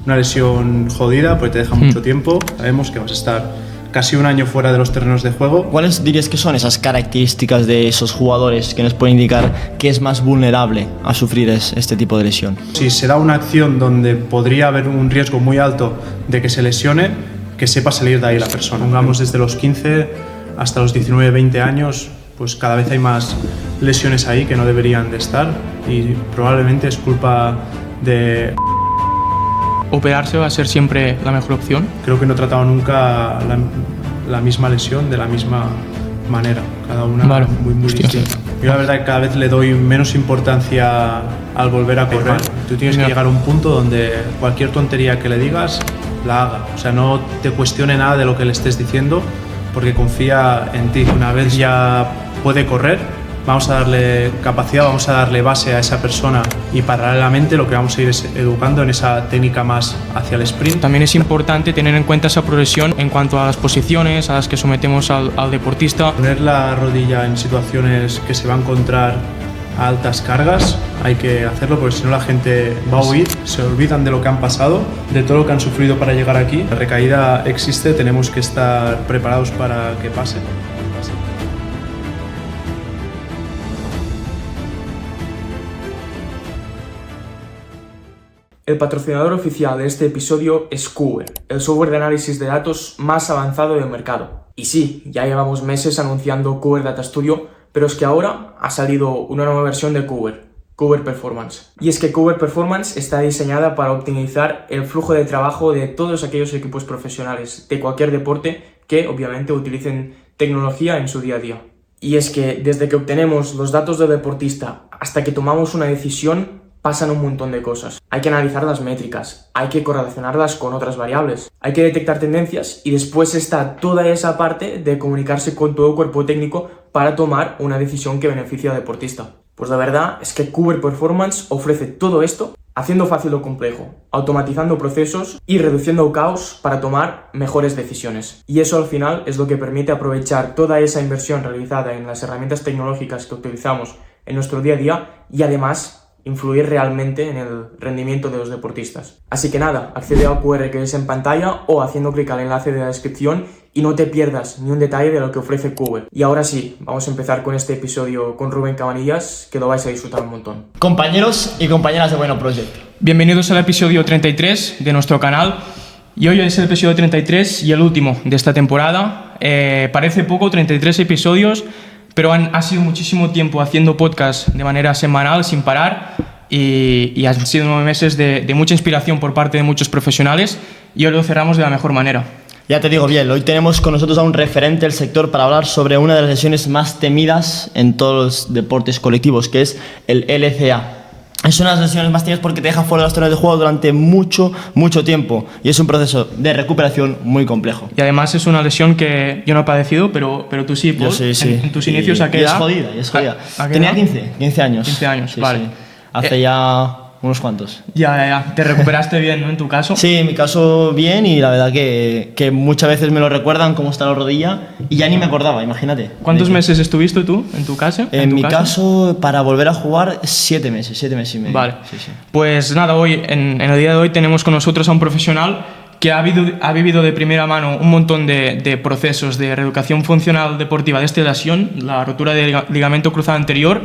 una lesión jodida, pues te deja mucho tiempo. Sabemos que vas a estar casi un año fuera de los terrenos de juego. ¿Cuáles dirías que son esas características de esos jugadores que nos pueden indicar que es más vulnerable a sufrir este tipo de lesión? Si se da una acción donde podría haber un riesgo muy alto de que se lesione, que sepa salir de ahí la persona. Pongamos desde los 15 hasta los 19, 20 años, pues cada vez hay más lesiones ahí que no deberían de estar y probablemente es culpa de... ¿Operarse va a ser siempre la mejor opción? Creo que no he tratado nunca la misma lesión de la misma manera, cada una muy distinta. Yo la verdad que cada vez le doy menos importancia al volver a correr. Tú tienes que llegar a un punto donde cualquier tontería que le digas la haga, o sea, no te cuestione nada de lo que le estés diciendo porque confía en ti. Una vez ya puede correr, vamos a darle capacidad, vamos a darle base a esa persona y paralelamente lo que vamos a ir es educando en esa técnica más hacia el sprint. También es importante tener en cuenta esa progresión en cuanto a las posiciones a las que sometemos al deportista. Poner la rodilla en situaciones que se va a encontrar a altas cargas, hay que hacerlo porque si no la gente va a huir, se olvidan de lo que han pasado, de todo lo que han sufrido para llegar aquí. La recaída existe, tenemos que estar preparados para que pase. El patrocinador oficial de este episodio es Couber, el software de análisis de datos más avanzado del mercado. Y sí, ya llevamos meses anunciando Couber Data Studio, pero es que ahora ha salido una nueva versión de Couber, Couber Performance. Y es que Couber Performance está diseñada para optimizar el flujo de trabajo de todos aquellos equipos profesionales de cualquier deporte que obviamente utilicen tecnología en su día a día. Y es que desde que obtenemos los datos del deportista hasta que tomamos una decisión, pasan un montón de cosas. Hay que analizar las métricas, hay que correlacionarlas con otras variables, hay que detectar tendencias y después está toda esa parte de comunicarse con todo el cuerpo técnico para tomar una decisión que beneficie al deportista. Pues la verdad es que Couber Performance ofrece todo esto haciendo fácil lo complejo, automatizando procesos y reduciendo el caos para tomar mejores decisiones. Y eso al final es lo que permite aprovechar toda esa inversión realizada en las herramientas tecnológicas que utilizamos en nuestro día a día y además influir realmente en el rendimiento de los deportistas. Así que nada, accede al QR que ves en pantalla o haciendo clic al enlace de la descripción y no te pierdas ni un detalle de lo que ofrece Couber. Y ahora sí, vamos a empezar con este episodio con Rubén Cabanillas, que lo vais a disfrutar un montón. Compañeros y compañeras de Bueno Project. Bienvenidos al episodio 33 de nuestro canal. Y hoy es el episodio 33 y el último de esta temporada. Parece poco, 33 episodios, pero ha sido muchísimo tiempo haciendo podcast de manera semanal, sin parar, y han sido 9 meses de mucha inspiración por parte de muchos profesionales y hoy lo cerramos de la mejor manera. Ya te digo bien, hoy tenemos con nosotros a un referente del sector para hablar sobre una de las lesiones más temidas en todos los deportes colectivos, que es el LCA. Es una de las lesiones más temidas porque te deja fuera de los terrenos de juego durante mucho tiempo y es un proceso de recuperación muy complejo. Y además es una lesión que yo no he padecido, pero tú sí, Paul. Yo sí. En tus inicios, ¿a qué edad? Es jodida. Tenía 15 años. 15 años, sí, vale. Sí. Hace ya unos cuantos. Ya. ¿Te recuperaste bien, no, en tu caso? Sí, en mi caso bien y la verdad que muchas veces me lo recuerdan cómo está la rodilla y ya ni me acordaba, imagínate. ¿Cuántos meses estuviste tú en tu caso? En mi caso, para volver a jugar, 7 meses y medio. Vale. Sí. Pues nada, hoy, en el día de hoy tenemos con nosotros a un profesional que ha vivido de primera mano un montón de procesos de reeducación funcional deportiva de esta lesión, la rotura del ligamento cruzado anterior,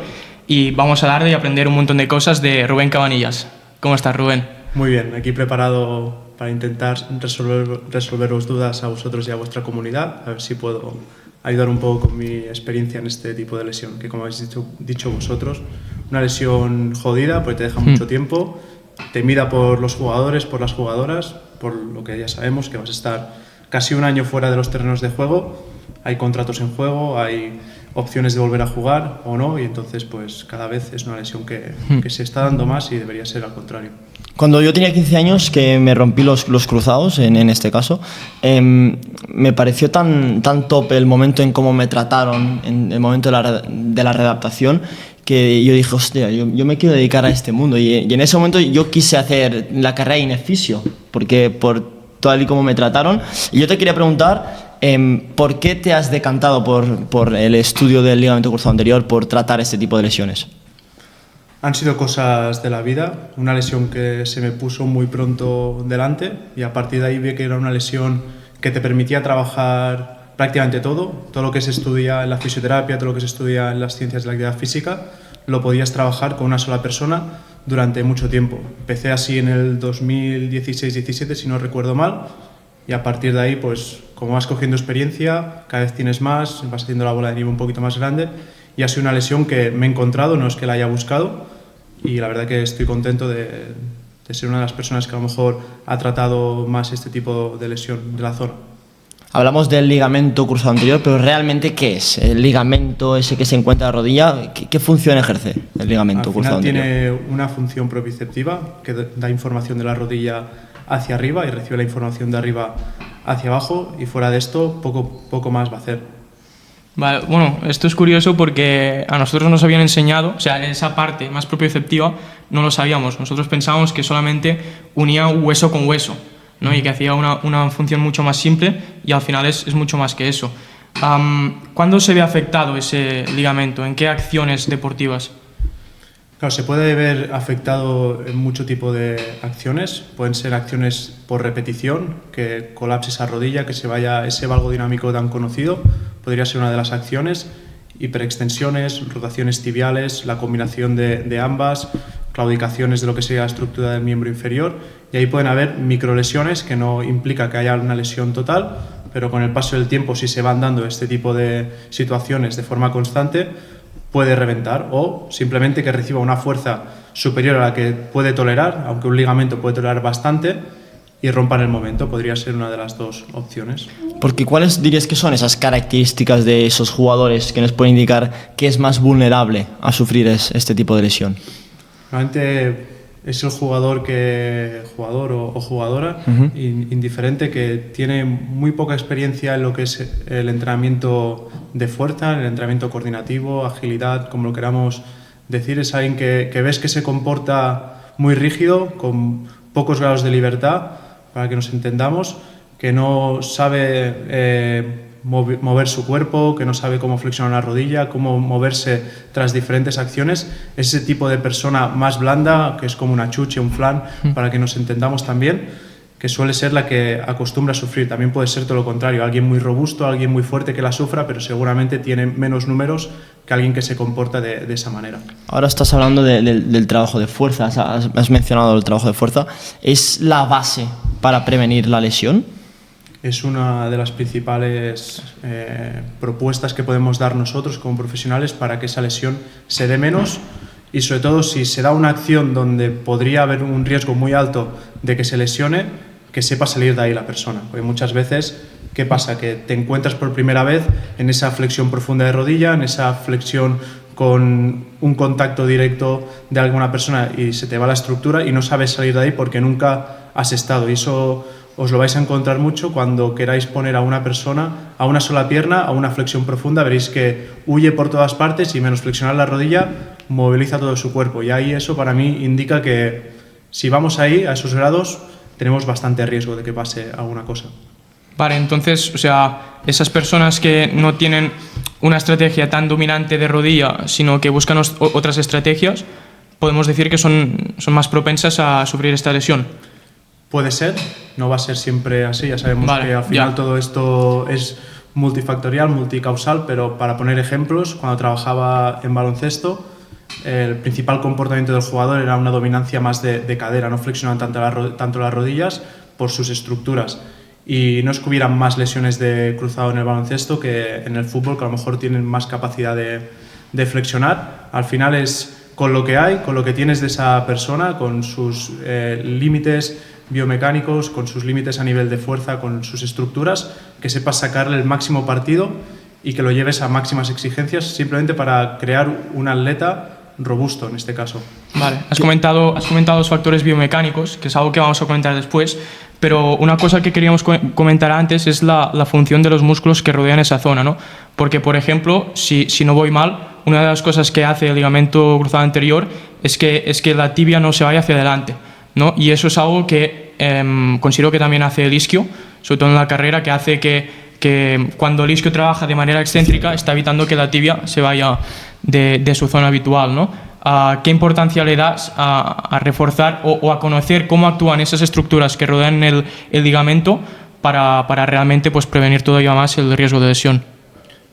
y vamos a darle y aprender un montón de cosas de Rubén Cabanillas. ¿Cómo estás, Rubén? Muy bien, aquí preparado para intentar resolveros dudas a vosotros y a vuestra comunidad, a ver si puedo ayudar un poco con mi experiencia en este tipo de lesión, que como habéis dicho vosotros, una lesión jodida, porque te deja mucho tiempo, temida por los jugadores, por las jugadoras, por lo que ya sabemos, que vas a estar casi un año fuera de los terrenos de juego, hay contratos en juego, hay opciones de volver a jugar o no, y entonces pues cada vez es una lesión que se está dando más y debería ser al contrario. Cuando yo tenía 15 años, que me rompí los cruzados, en este caso, me pareció tan top el momento en cómo me trataron, en el momento de la readaptación, que yo dije, hostia, yo me quiero dedicar a este mundo. Y en ese momento yo quise hacer la carrera de inerfisio, porque por tal y como me trataron. Y yo te quería preguntar, ¿por qué te has decantado por el estudio del ligamento cruzado anterior, por tratar este tipo de lesiones? Han sido cosas de la vida, una lesión que se me puso muy pronto delante y a partir de ahí vi que era una lesión que te permitía trabajar prácticamente todo lo que se estudia en la fisioterapia, todo lo que se estudia en las ciencias de la actividad física, lo podías trabajar con una sola persona durante mucho tiempo. Empecé así en el 2016-17, si no recuerdo mal, y a partir de ahí, pues como vas cogiendo experiencia, cada vez tienes más, vas haciendo la bola de nieve un poquito más grande y ha sido una lesión que me he encontrado, no es que la haya buscado, y la verdad que estoy contento de ser una de las personas que a lo mejor ha tratado más este tipo de lesión de la zona. Hablamos del ligamento cruzado anterior, pero ¿realmente qué es? ¿El ligamento ese que se encuentra en la rodilla? ¿Qué función ejerce el ligamento cruzado anterior? Tiene una función proprioceptiva que da información de la rodilla hacia arriba y recibe la información de arriba hacia abajo, y fuera de esto poco más va a hacer. Vale, bueno, esto es curioso porque a nosotros nos habían enseñado, o sea, esa parte más propioceptiva no lo sabíamos. Nosotros pensábamos que solamente unía hueso con hueso, ¿no? Y que hacía una función mucho más simple, y al final es mucho más que eso. ¿Cuándo se ve afectado ese ligamento? ¿En qué acciones deportivas? Claro, se puede ver afectado en mucho tipo de acciones. Pueden ser acciones por repetición, que colapse esa rodilla, que se vaya ese valgo dinámico tan conocido, podría ser una de las acciones. Hiperextensiones, rotaciones tibiales, la combinación de ambas, claudicaciones de lo que sería la estructura del miembro inferior, y ahí pueden haber microlesiones que no implica que haya una lesión total, pero con el paso del tiempo, si se van dando este tipo de situaciones de forma constante, puede reventar, o simplemente que reciba una fuerza superior a la que puede tolerar, aunque un ligamento puede tolerar bastante, y rompa en el momento. Podría ser una de las dos opciones. Porque ¿cuáles dirías que son esas características de esos jugadores que nos pueden indicar que es más vulnerable a sufrir este tipo de lesión? Realmente es el jugador o jugadora indiferente, que tiene muy poca experiencia en lo que es el entrenamiento de fuerza, el entrenamiento coordinativo, agilidad, como lo queramos decir. Es alguien que ves que se comporta muy rígido, con pocos grados de libertad, para que nos entendamos, que no sabe mover su cuerpo, que no sabe cómo flexionar la rodilla, cómo moverse tras diferentes acciones. Es ese tipo de persona más blanda, que es como una chuche, un flan, para que nos entendamos también, que suele ser la que acostumbra a sufrir. También puede ser todo lo contrario, alguien muy robusto, alguien muy fuerte que la sufra, pero seguramente tiene menos números que alguien que se comporta de esa manera. Ahora estás hablando del trabajo de fuerza, has mencionado el trabajo de fuerza. ¿Es la base para prevenir la lesión? Es una de las principales propuestas que podemos dar nosotros como profesionales para que esa lesión se dé menos, y sobre todo si se da una acción donde podría haber un riesgo muy alto de que se lesione, que sepa salir de ahí la persona. Porque muchas veces, ¿qué pasa? Que te encuentras por primera vez en esa flexión profunda de rodilla, en esa flexión con un contacto directo de alguna persona, y se te va la estructura y no sabes salir de ahí porque nunca has estado. Y eso os lo vais a encontrar mucho cuando queráis poner a una persona a una sola pierna, a una flexión profunda. Veréis que huye por todas partes y, menos flexionar la rodilla, moviliza todo su cuerpo. Y ahí eso para mí indica que si vamos ahí a esos grados, tenemos bastante riesgo de que pase alguna cosa. Vale, entonces, o sea, esas personas que no tienen una estrategia tan dominante de rodilla, sino que buscan otras estrategias, podemos decir que son más propensas a sufrir esta lesión. Puede ser, no va a ser siempre así, ya sabemos que al final todo esto es multifactorial, multicausal, pero para poner ejemplos, cuando trabajaba en baloncesto, el principal comportamiento del jugador era una dominancia más de cadera, no flexionaban tanto las rodillas por sus estructuras, y no es que hubieran más lesiones de cruzado en el baloncesto que en el fútbol, que a lo mejor tienen más capacidad de flexionar. Al final es con lo que hay, con lo que tienes de esa persona, con sus límites biomecánicos, con sus límites a nivel de fuerza, con sus estructuras, que sepas sacarle el máximo partido y que lo lleves a máximas exigencias, simplemente para crear un atleta robusto en este caso. Vale, has comentado los factores biomecánicos, que es algo que vamos a comentar después, pero una cosa que queríamos comentar antes es la función de los músculos que rodean esa zona, ¿no? Porque, por ejemplo, si no voy mal, una de las cosas que hace el ligamento cruzado anterior es que la tibia no se vaya hacia adelante, ¿no? Y eso es algo que considero que también hace el isquio, sobre todo en la carrera, que hace que cuando el isquio trabaja de manera excéntrica está evitando que la tibia se vaya de su zona habitual, ¿no? ¿qué importancia le das a reforzar o a conocer cómo actúan esas estructuras que rodean el ligamento para realmente pues, prevenir todavía más el riesgo de lesión?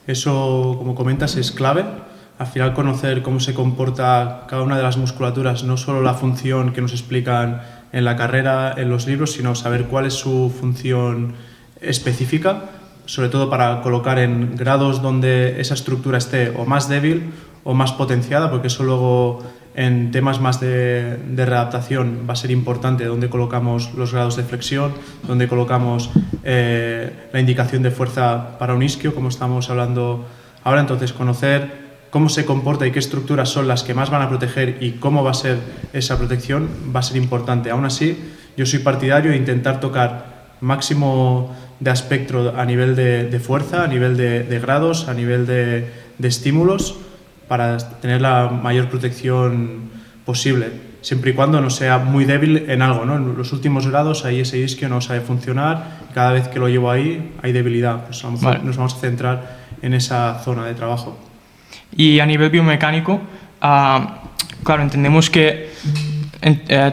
Eso, como comentas, es clave. Al final, conocer cómo se comporta cada una de las musculaturas, no solo la función que nos explican en la carrera, en los libros, sino saber cuál es su función específica, sobre todo para colocar en grados donde esa estructura esté o más débil o más potenciada, porque eso luego en temas más de readaptación va a ser importante, donde colocamos los grados de flexión, donde colocamos la indicación de fuerza para un isquio, como estamos hablando ahora. Entonces, conocer cómo se comporta y qué estructuras son las que más van a proteger y cómo va a ser esa protección va a ser importante. Aún así, yo soy partidario de intentar tocar máximo de aspecto a nivel de fuerza, a nivel de grados, a nivel de estímulos, para tener la mayor protección posible, siempre y cuando no sea muy débil en algo, ¿no? En los últimos grados ahí ese isquio no sabe funcionar, y cada vez que lo llevo ahí hay debilidad, pues a lo mejor nos vamos a centrar en esa zona de trabajo. Y a nivel biomecánico, claro, entendemos que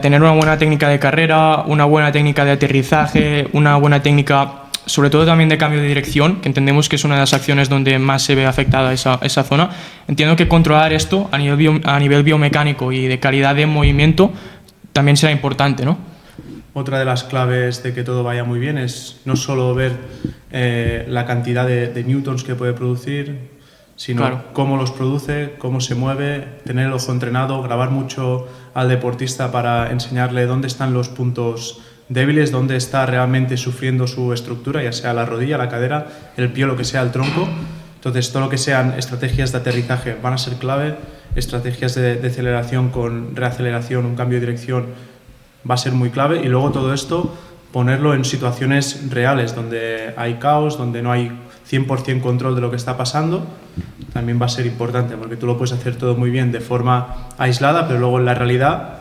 tener una buena técnica de carrera, una buena técnica de aterrizaje, una buena técnica sobre todo también de cambio de dirección, que entendemos que es una de las acciones donde más se ve afectada esa zona. Entiendo que controlar esto a nivel biomecánico y de calidad de movimiento también será importante, ¿no? Otra de las claves de que todo vaya muy bien es no solo ver la cantidad de newtons que puede producir, sino cómo los produce, cómo se mueve, tener el ojo entrenado, grabar mucho al deportista para enseñarle dónde están los puntos débiles, dónde está realmente sufriendo su estructura, ya sea la rodilla, la cadera, el pie, lo que sea, el tronco. Entonces, todo lo que sean estrategias de aterrizaje van a ser clave, estrategias de aceleración con reaceleración, un cambio de dirección va a ser muy clave, y luego todo esto ponerlo en situaciones reales, donde hay caos, donde no hay 100% control de lo que está pasando, también va a ser importante, porque tú lo puedes hacer todo muy bien de forma aislada, pero luego en la realidad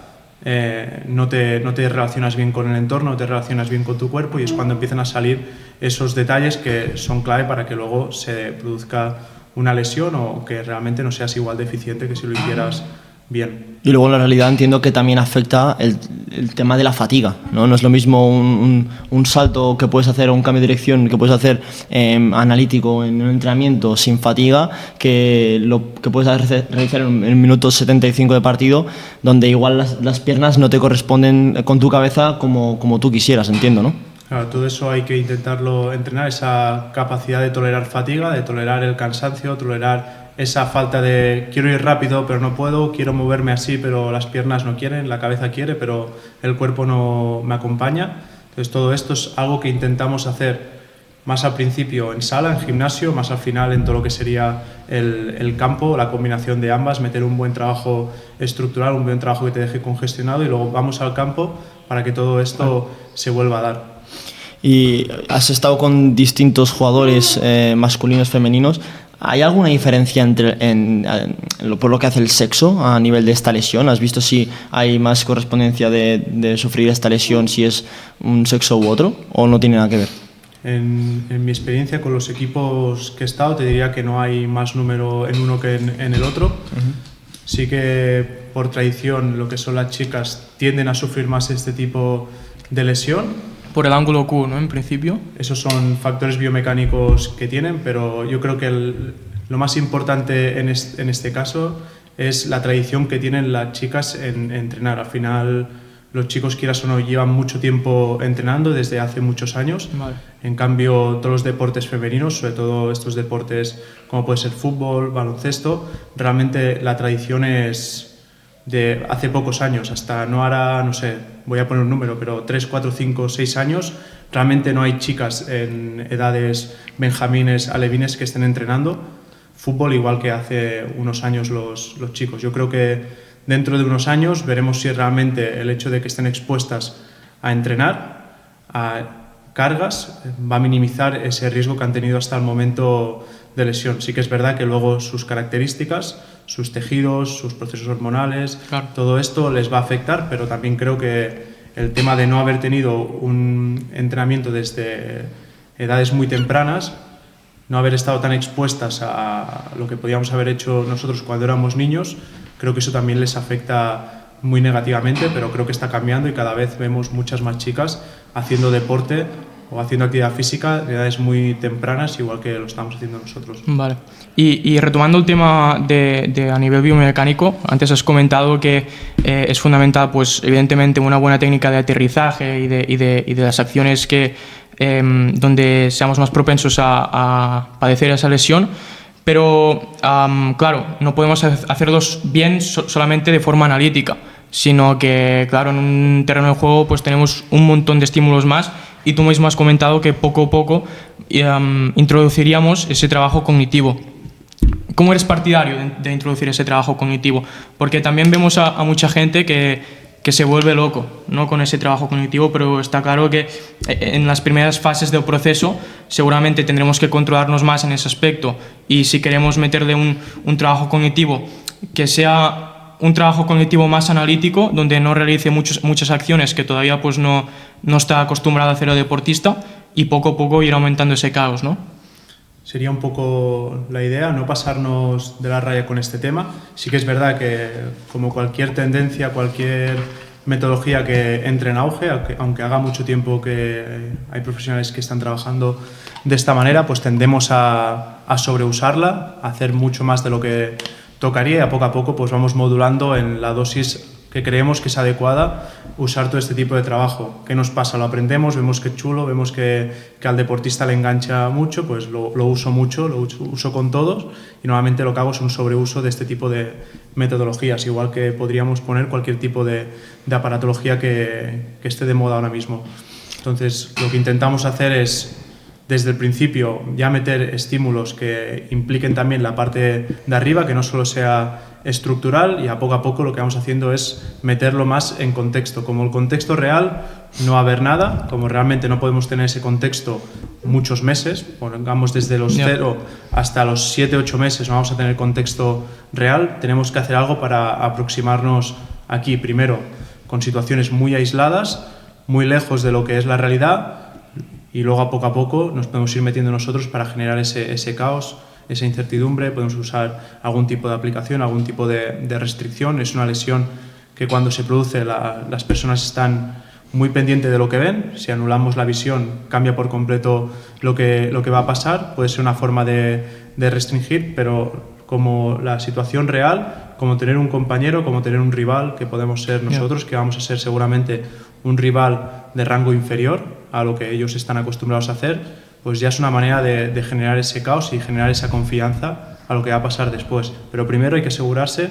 no te relacionas bien con el entorno, no te relacionas bien con tu cuerpo, y es cuando empiezan a salir esos detalles que son clave para que luego se produzca una lesión o que realmente no seas igual de eficiente que si lo hicieras bien. Y luego en la realidad entiendo que también afecta el tema de la fatiga, ¿no? No es lo mismo un salto que puedes hacer o un cambio de dirección que puedes hacer analítico en un entrenamiento sin fatiga que lo que puedes realizar en el minuto 75 de partido, donde igual las piernas no te corresponden con tu cabeza como tú quisieras, entiendo, ¿no? Claro, todo eso hay que intentarlo entrenar, esa capacidad de tolerar fatiga, de tolerar el cansancio, tolerar esa falta de quiero ir rápido pero no puedo, quiero moverme así pero las piernas no quieren, la cabeza quiere pero el cuerpo no me acompaña. Entonces todo esto es algo que intentamos hacer más al principio en sala, en gimnasio, más al final en todo lo que sería el campo, la combinación de ambas, meter un buen trabajo estructural, un buen trabajo que te deje congestionado, y luego vamos al campo para que todo esto se vuelva a dar. Y has estado con distintos jugadores masculinos, femeninos. ¿Hay alguna diferencia por lo que hace el sexo a nivel de esta lesión? ¿Has visto si hay más correspondencia de sufrir esta lesión si es un sexo u otro, o no tiene nada que ver? En mi experiencia con los equipos que he estado, te diría que no hay más número en uno que en el otro. Sí que por tradición lo que son las chicas tienden a sufrir más este tipo de lesión. Por el ángulo Q, ¿no? En principio. Esos son factores biomecánicos que tienen, pero yo creo que lo más importante en este caso es la tradición que tienen las chicas en entrenar. Al final, los chicos, quieras o no, llevan mucho tiempo entrenando desde hace muchos años. Vale. En cambio, todos los deportes femeninos, sobre todo estos deportes como puede ser fútbol, baloncesto, realmente la tradición es de hace pocos años, hasta no hará, no sé, voy a poner un número, pero 3, 4, 5, 6 años, realmente no hay chicas en edades benjamines, alevines que estén entrenando fútbol igual que hace unos años los chicos. Yo creo que dentro de unos años veremos si realmente el hecho de que estén expuestas a entrenar, a cargas, va a minimizar ese riesgo que han tenido hasta el momento de lesión. Sí que es verdad que luego sus características, sus tejidos, sus procesos hormonales, claro, todo esto les va a afectar, pero también creo que el tema de no haber tenido un entrenamiento desde edades muy tempranas, no haber estado tan expuestas a lo que podíamos haber hecho nosotros cuando éramos niños, creo que eso también les afecta muy negativamente, pero creo que está cambiando y cada vez vemos muchas más chicas haciendo deporte o haciendo actividad física en edades muy tempranas, igual que lo estamos haciendo nosotros. Vale. Y retomando el tema de a nivel biomecánico, antes has comentado que es fundamental, pues evidentemente, una buena técnica de aterrizaje y de las acciones que, donde seamos más propensos a padecer esa lesión, pero claro, no podemos hacerlos bien solamente de forma analítica, sino que, claro, en un terreno de juego pues tenemos un montón de estímulos más. Y tú mismo has comentado que poco a poco introduciríamos ese trabajo cognitivo. ¿Cómo eres partidario de introducir ese trabajo cognitivo? Porque también vemos a mucha gente que se vuelve loco, ¿no?, con ese trabajo cognitivo, pero está claro que en las primeras fases del proceso seguramente tendremos que controlarnos más en ese aspecto, y si queremos meterle un trabajo cognitivo que sea un trabajo cognitivo más analítico, donde no realice muchas acciones que todavía pues no está acostumbrado a hacer el deportista, y poco a poco ir aumentando ese caos, ¿no? Sería un poco la idea, no pasarnos de la raya con este tema. Sí que es verdad que, como cualquier tendencia, cualquier metodología que entre en auge, aunque haga mucho tiempo que hay profesionales que están trabajando de esta manera, pues tendemos a sobreusarla, a hacer mucho más de lo que tocaría, y a poco pues vamos modulando en la dosis que creemos que es adecuada usar todo este tipo de trabajo. ¿Qué nos pasa? Lo aprendemos, vemos que es chulo, vemos que al deportista le engancha mucho, pues lo uso mucho, lo uso con todos, y normalmente lo que hago es un sobreuso de este tipo de metodologías, igual que podríamos poner cualquier tipo de aparatología que esté de moda ahora mismo. Entonces, lo que intentamos hacer es, desde el principio, ya meter estímulos que impliquen también la parte de arriba, que no solo sea estructural, y a poco lo que vamos haciendo es meterlo más en contexto. Como el contexto real no va a haber nada, como realmente no podemos tener ese contexto muchos meses, pongamos desde los 0 hasta los 7-8 meses no vamos a tener contexto real, tenemos que hacer algo para aproximarnos aquí, primero con situaciones muy aisladas, muy lejos de lo que es la realidad, y luego a poco nos podemos ir metiendo nosotros para generar ese caos, esa incertidumbre. Podemos usar algún tipo de aplicación, algún tipo de restricción. Es una lesión que cuando se produce las personas están muy pendientes de lo que ven. Si anulamos la visión, cambia por completo lo que va a pasar. Puede ser una forma de restringir, pero como la situación real, como tener un compañero, como tener un rival, que podemos ser nosotros, que vamos a ser seguramente un rival de rango inferior a lo que ellos están acostumbrados a hacer, pues ya es una manera de generar ese caos y generar esa confianza a lo que va a pasar después. Pero primero hay que asegurarse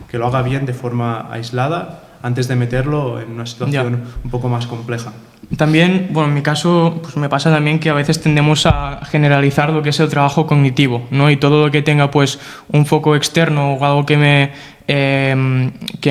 que lo haga bien de forma aislada antes de meterlo en una situación un poco más compleja. También, bueno, en mi caso, pues me pasa también que a veces tendemos a generalizar lo que es el trabajo cognitivo, ¿no? Y todo lo que tenga pues un foco externo o algo que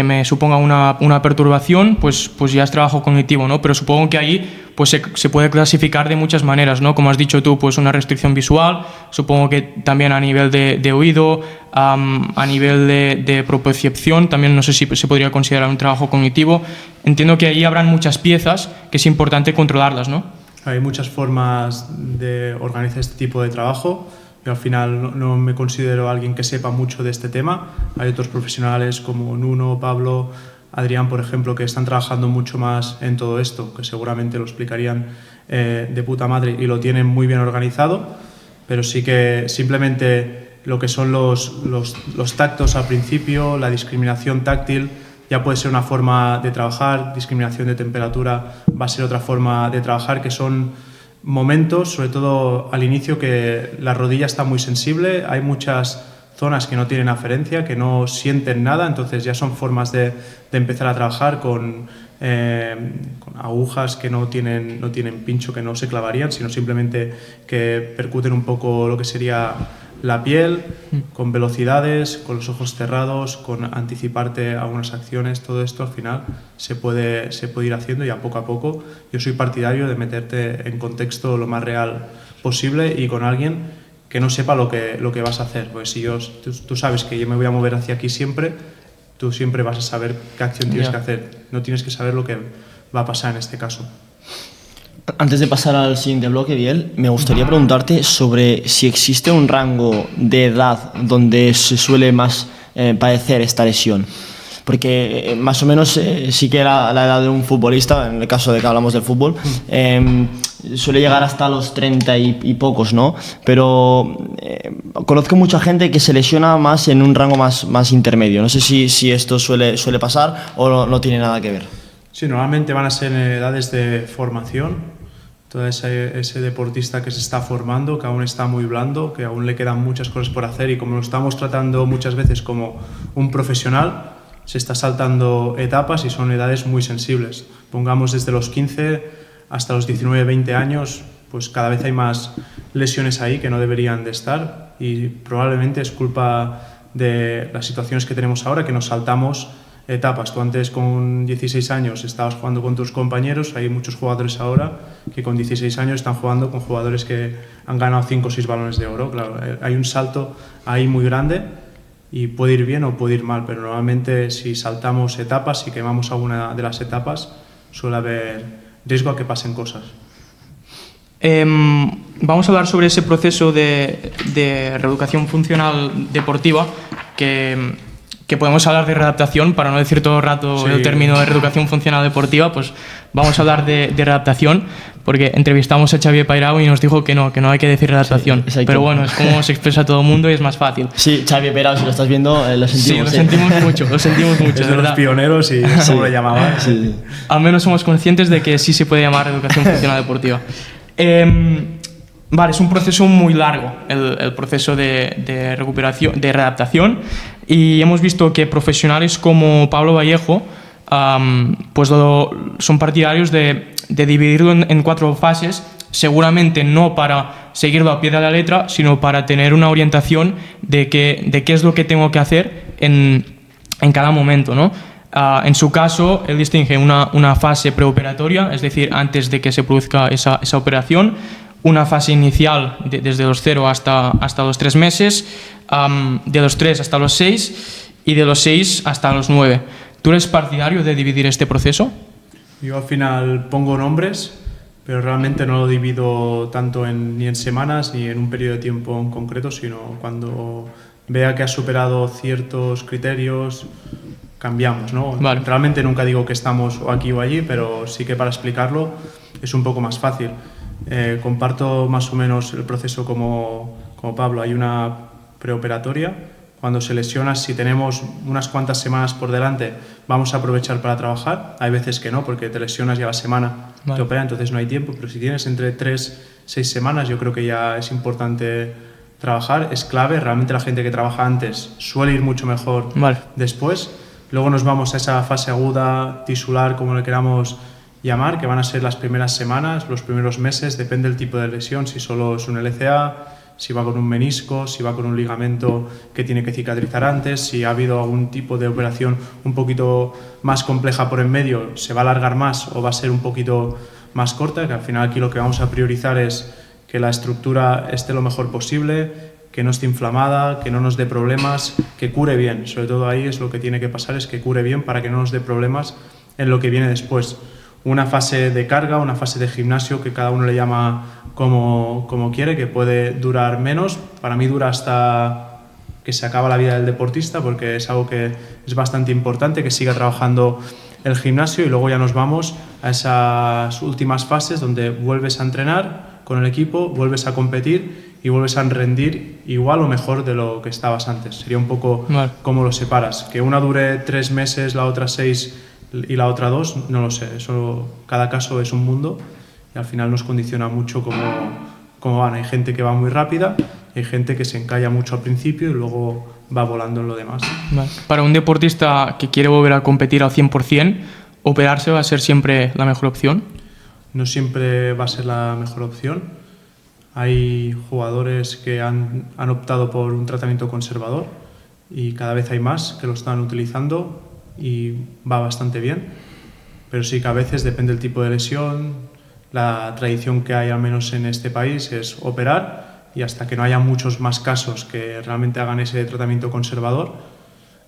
me suponga una perturbación, pues ya es trabajo cognitivo, ¿no? Pero supongo que ahí pues se puede clasificar de muchas maneras, ¿no? Como has dicho tú, pues una restricción visual, supongo que también a nivel de oído, a nivel de propiocepción, también no sé si se podría considerar un trabajo cognitivo. Entiendo que ahí habrán muchas piezas que es importante controlarlas, ¿no? Hay muchas formas de organizar este tipo de trabajo. Yo al final no me considero alguien que sepa mucho de este tema. Hay otros profesionales como Nuno, Pablo, Adrián, por ejemplo, que están trabajando mucho más en todo esto, que seguramente lo explicarían de puta madre y lo tienen muy bien organizado, pero sí que simplemente lo que son los tactos al principio, la discriminación táctil, ya puede ser una forma de trabajar, discriminación de temperatura va a ser otra forma de trabajar, que son momentos, sobre todo al inicio, que la rodilla está muy sensible, hay muchas zonas que no tienen aferencia, que no sienten nada, entonces ya son formas de empezar a trabajar con agujas que no tienen pincho, que no se clavarían, sino simplemente que percuten un poco lo que sería la piel, con velocidades, con los ojos cerrados, con anticiparte algunas acciones. Todo esto al final se puede ir haciendo, y a poco yo soy partidario de meterte en contexto lo más real posible y con alguien que no sepa lo que vas a hacer. Pues si tú sabes que yo me voy a mover hacia aquí siempre, tú siempre vas a saber qué acción tienes que hacer. No tienes que saber lo que va a pasar en este caso. Antes de pasar al siguiente bloque, Biel, me gustaría preguntarte sobre si existe un rango de edad donde se suele más padecer esta lesión? Porque más o menos sí que la edad de un futbolista, en el caso de que hablamos del fútbol, suele llegar hasta los 30 y pocos, ¿no? Pero conozco mucha gente que se lesiona más en un rango más intermedio. No sé si esto suele pasar o no tiene nada que ver. Sí, normalmente van a ser en edades de formación. Todo ese deportista que se está formando, que aún está muy blando, que aún le quedan muchas cosas por hacer, y como lo estamos tratando muchas veces como un profesional, se está saltando etapas y son edades muy sensibles. Pongamos desde los 15 hasta los 19, 20 años, pues cada vez hay más lesiones ahí que no deberían de estar, y probablemente es culpa de las situaciones que tenemos ahora, que nos saltamos etapas. Tú antes con 16 años estabas jugando con tus compañeros, hay muchos jugadores ahora que con 16 años están jugando con jugadores que han ganado 5 o 6 balones de oro. Claro, hay un salto ahí muy grande y puede ir bien o puede ir mal, pero normalmente si saltamos etapas y quemamos alguna de las etapas, suele haber riesgo a que pasen cosas. Vamos a hablar sobre ese proceso de reeducación funcional deportiva, que podemos hablar de readaptación, para no decir todo el rato sí. El término de reeducación funcional deportiva, pues vamos a hablar de readaptación, porque entrevistamos a Xavier Pairao y nos dijo que no hay que decir readaptación, sí, pero bueno, es como se expresa todo el mundo y es más fácil. Sí, Xavier Pairao, si lo estás viendo, lo sentimos. Sí, lo sentimos mucho, es de los pioneros y cómo lo llamaban. Sí. Al menos somos conscientes de que sí se puede llamar reeducación funcional deportiva. Vale, es un proceso muy largo, el proceso de recuperación, de readaptación, y hemos visto que profesionales como Pablo Vallejo pues son partidarios de dividirlo en 4 fases, seguramente no para seguirlo a pie de la letra, sino para tener una orientación de qué es lo que tengo que hacer en cada momento, ¿no? En su caso, él distingue una fase preoperatoria, es decir, antes de que se produzca esa operación, una fase inicial desde los 0 hasta los 3 meses, de los 3 hasta los 6 y de los 6 hasta los 9. ¿Tú eres partidario de dividir este proceso? Yo al final pongo nombres, pero realmente no lo divido tanto ni en semanas ni en un periodo de tiempo en concreto, sino cuando vea que has superado ciertos criterios, cambiamos, ¿no? Vale. Realmente nunca digo que estamos o aquí o allí, pero sí que para explicarlo es un poco más fácil. Comparto más o menos el proceso como Pablo. Hay una preoperatoria. Cuando se lesiona, si tenemos unas cuantas semanas por delante, vamos a aprovechar para trabajar. Hay veces que no, porque te lesionas y a la semana te operan, entonces no hay tiempo. Pero si tienes entre 3-6 semanas, yo creo que ya es importante trabajar. Es clave. Realmente la gente que trabaja antes suele ir mucho mejor después. Luego nos vamos a esa fase aguda, tisular, como le queramos llamar, que van a ser las primeras semanas, los primeros meses, depende del tipo de lesión, si solo es un LCA, si va con un menisco, si va con un ligamento que tiene que cicatrizar antes, si ha habido algún tipo de operación un poquito más compleja por en medio, se va a alargar más o va a ser un poquito más corta, que al final aquí lo que vamos a priorizar es que la estructura esté lo mejor posible, que no esté inflamada, que no nos dé problemas, que cure bien. Sobre todo ahí es lo que tiene que pasar, es que cure bien para que no nos dé problemas en lo que viene después. Una fase de carga, una fase de gimnasio, que cada uno le llama como quiere, que puede durar menos. Para mí dura hasta que se acaba la vida del deportista, porque es algo que es bastante importante, que siga trabajando el gimnasio, y luego ya nos vamos a esas últimas fases donde vuelves a entrenar con el equipo, vuelves a competir y vuelves a rendir igual o mejor de lo que estabas antes. Sería un poco cómo lo separas. Que una dure 3 meses, la otra 6 y la otra 2, no lo sé. Eso, cada caso es un mundo y al final nos condiciona mucho cómo van. Hay gente que va muy rápida, hay gente que se encalla mucho al principio y luego va volando en lo demás. Para un deportista que quiere volver a competir al 100%, ¿operarse va a ser siempre la mejor opción? No siempre va a ser la mejor opción. Hay jugadores que han optado por un tratamiento conservador y cada vez hay más que lo están utilizando y va bastante bien, pero sí que a veces depende del tipo de lesión. La tradición que hay, al menos en este país, es operar, y hasta que no haya muchos más casos que realmente hagan ese tratamiento conservador,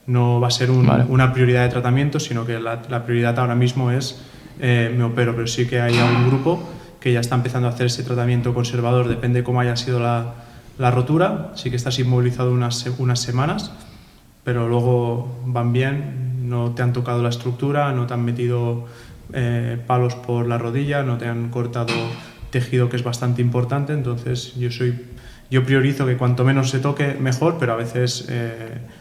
no va a ser una prioridad de tratamiento, sino que la prioridad ahora mismo es me opero. Pero sí que hay un grupo que ya está empezando a hacer ese tratamiento conservador, depende cómo haya sido la rotura. Sí que estás inmovilizado unas semanas pero luego van bien, no te han tocado la estructura, no te han metido palos por la rodilla, no te han cortado tejido, que es bastante importante. Entonces yo priorizo que cuanto menos se toque mejor, pero a veces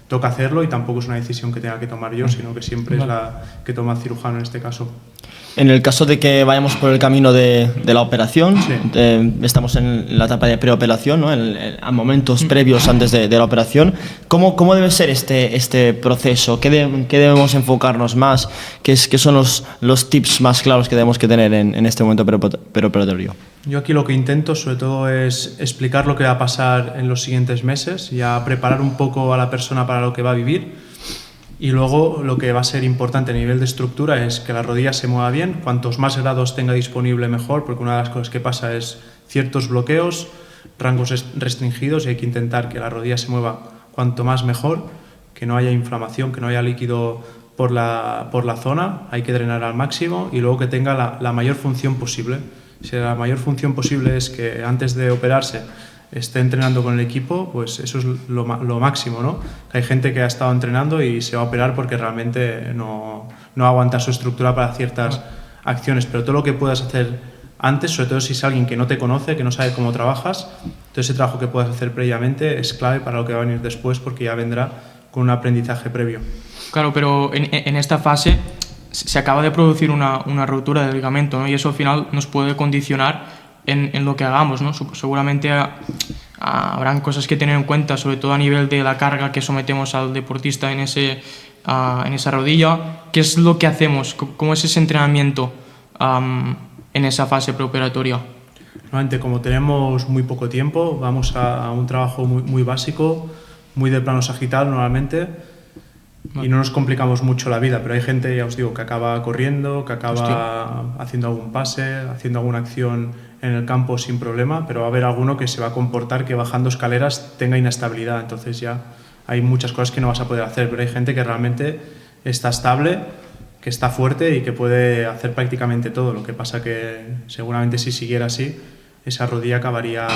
toca hacerlo y tampoco es una decisión que tenga que tomar yo, sino que siempre es la que toma el cirujano en este caso. En el caso de que vayamos por el camino de la operación, Sí. Estamos en la etapa de preoperación, ¿no? A momentos previos antes de la operación. ¿Cómo debe ser este proceso? ¿Qué debemos enfocarnos más? ¿Qué son los tips más claros que debemos que tener en este momento preoperatorio? Yo aquí lo que intento sobre todo es explicar lo que va a pasar en los siguientes meses, ya preparar un poco a la persona para lo que va a vivir. Y luego lo que va a ser importante a nivel de estructura es que la rodilla se mueva bien, cuantos más grados tenga disponible mejor, porque una de las cosas que pasa es ciertos bloqueos, rangos restringidos, y hay que intentar que la rodilla se mueva cuanto más mejor, que no haya inflamación, que no haya líquido por la zona, hay que drenar al máximo y luego que tenga la mayor función posible. Si la mayor función posible es que antes de operarse esté entrenando con el equipo, pues eso es lo máximo, ¿no? Hay gente que ha estado entrenando y se va a operar porque realmente no aguanta su estructura para ciertas acciones, pero todo lo que puedas hacer antes, sobre todo si es alguien que no te conoce, que no sabe cómo trabajas, todo ese trabajo que puedas hacer previamente es clave para lo que va a venir después, porque ya vendrá con un aprendizaje previo. Claro, pero en esta fase se acaba de producir una ruptura del ligamento, ¿no? Y eso al final nos puede condicionar en lo que hagamos, ¿no? Seguramente habrán cosas que tener en cuenta, sobre todo a nivel de la carga que sometemos al deportista en esa rodilla. ¿Qué es lo que hacemos? ¿Cómo es ese entrenamiento en esa fase preoperatoria? Normalmente, como tenemos muy poco tiempo, vamos a un trabajo muy básico, muy de plano sagital normalmente, y no nos complicamos mucho la vida, pero hay gente, ya os digo, que acaba corriendo, que acaba haciendo algún pase, haciendo alguna acción en el campo sin problema, pero va a haber alguno que se va a comportar que bajando escaleras tenga inestabilidad, entonces ya hay muchas cosas que no vas a poder hacer, pero hay gente que realmente está estable, que está fuerte y que puede hacer prácticamente todo. Lo que pasa que seguramente si siguiera así, esa rodilla acabaría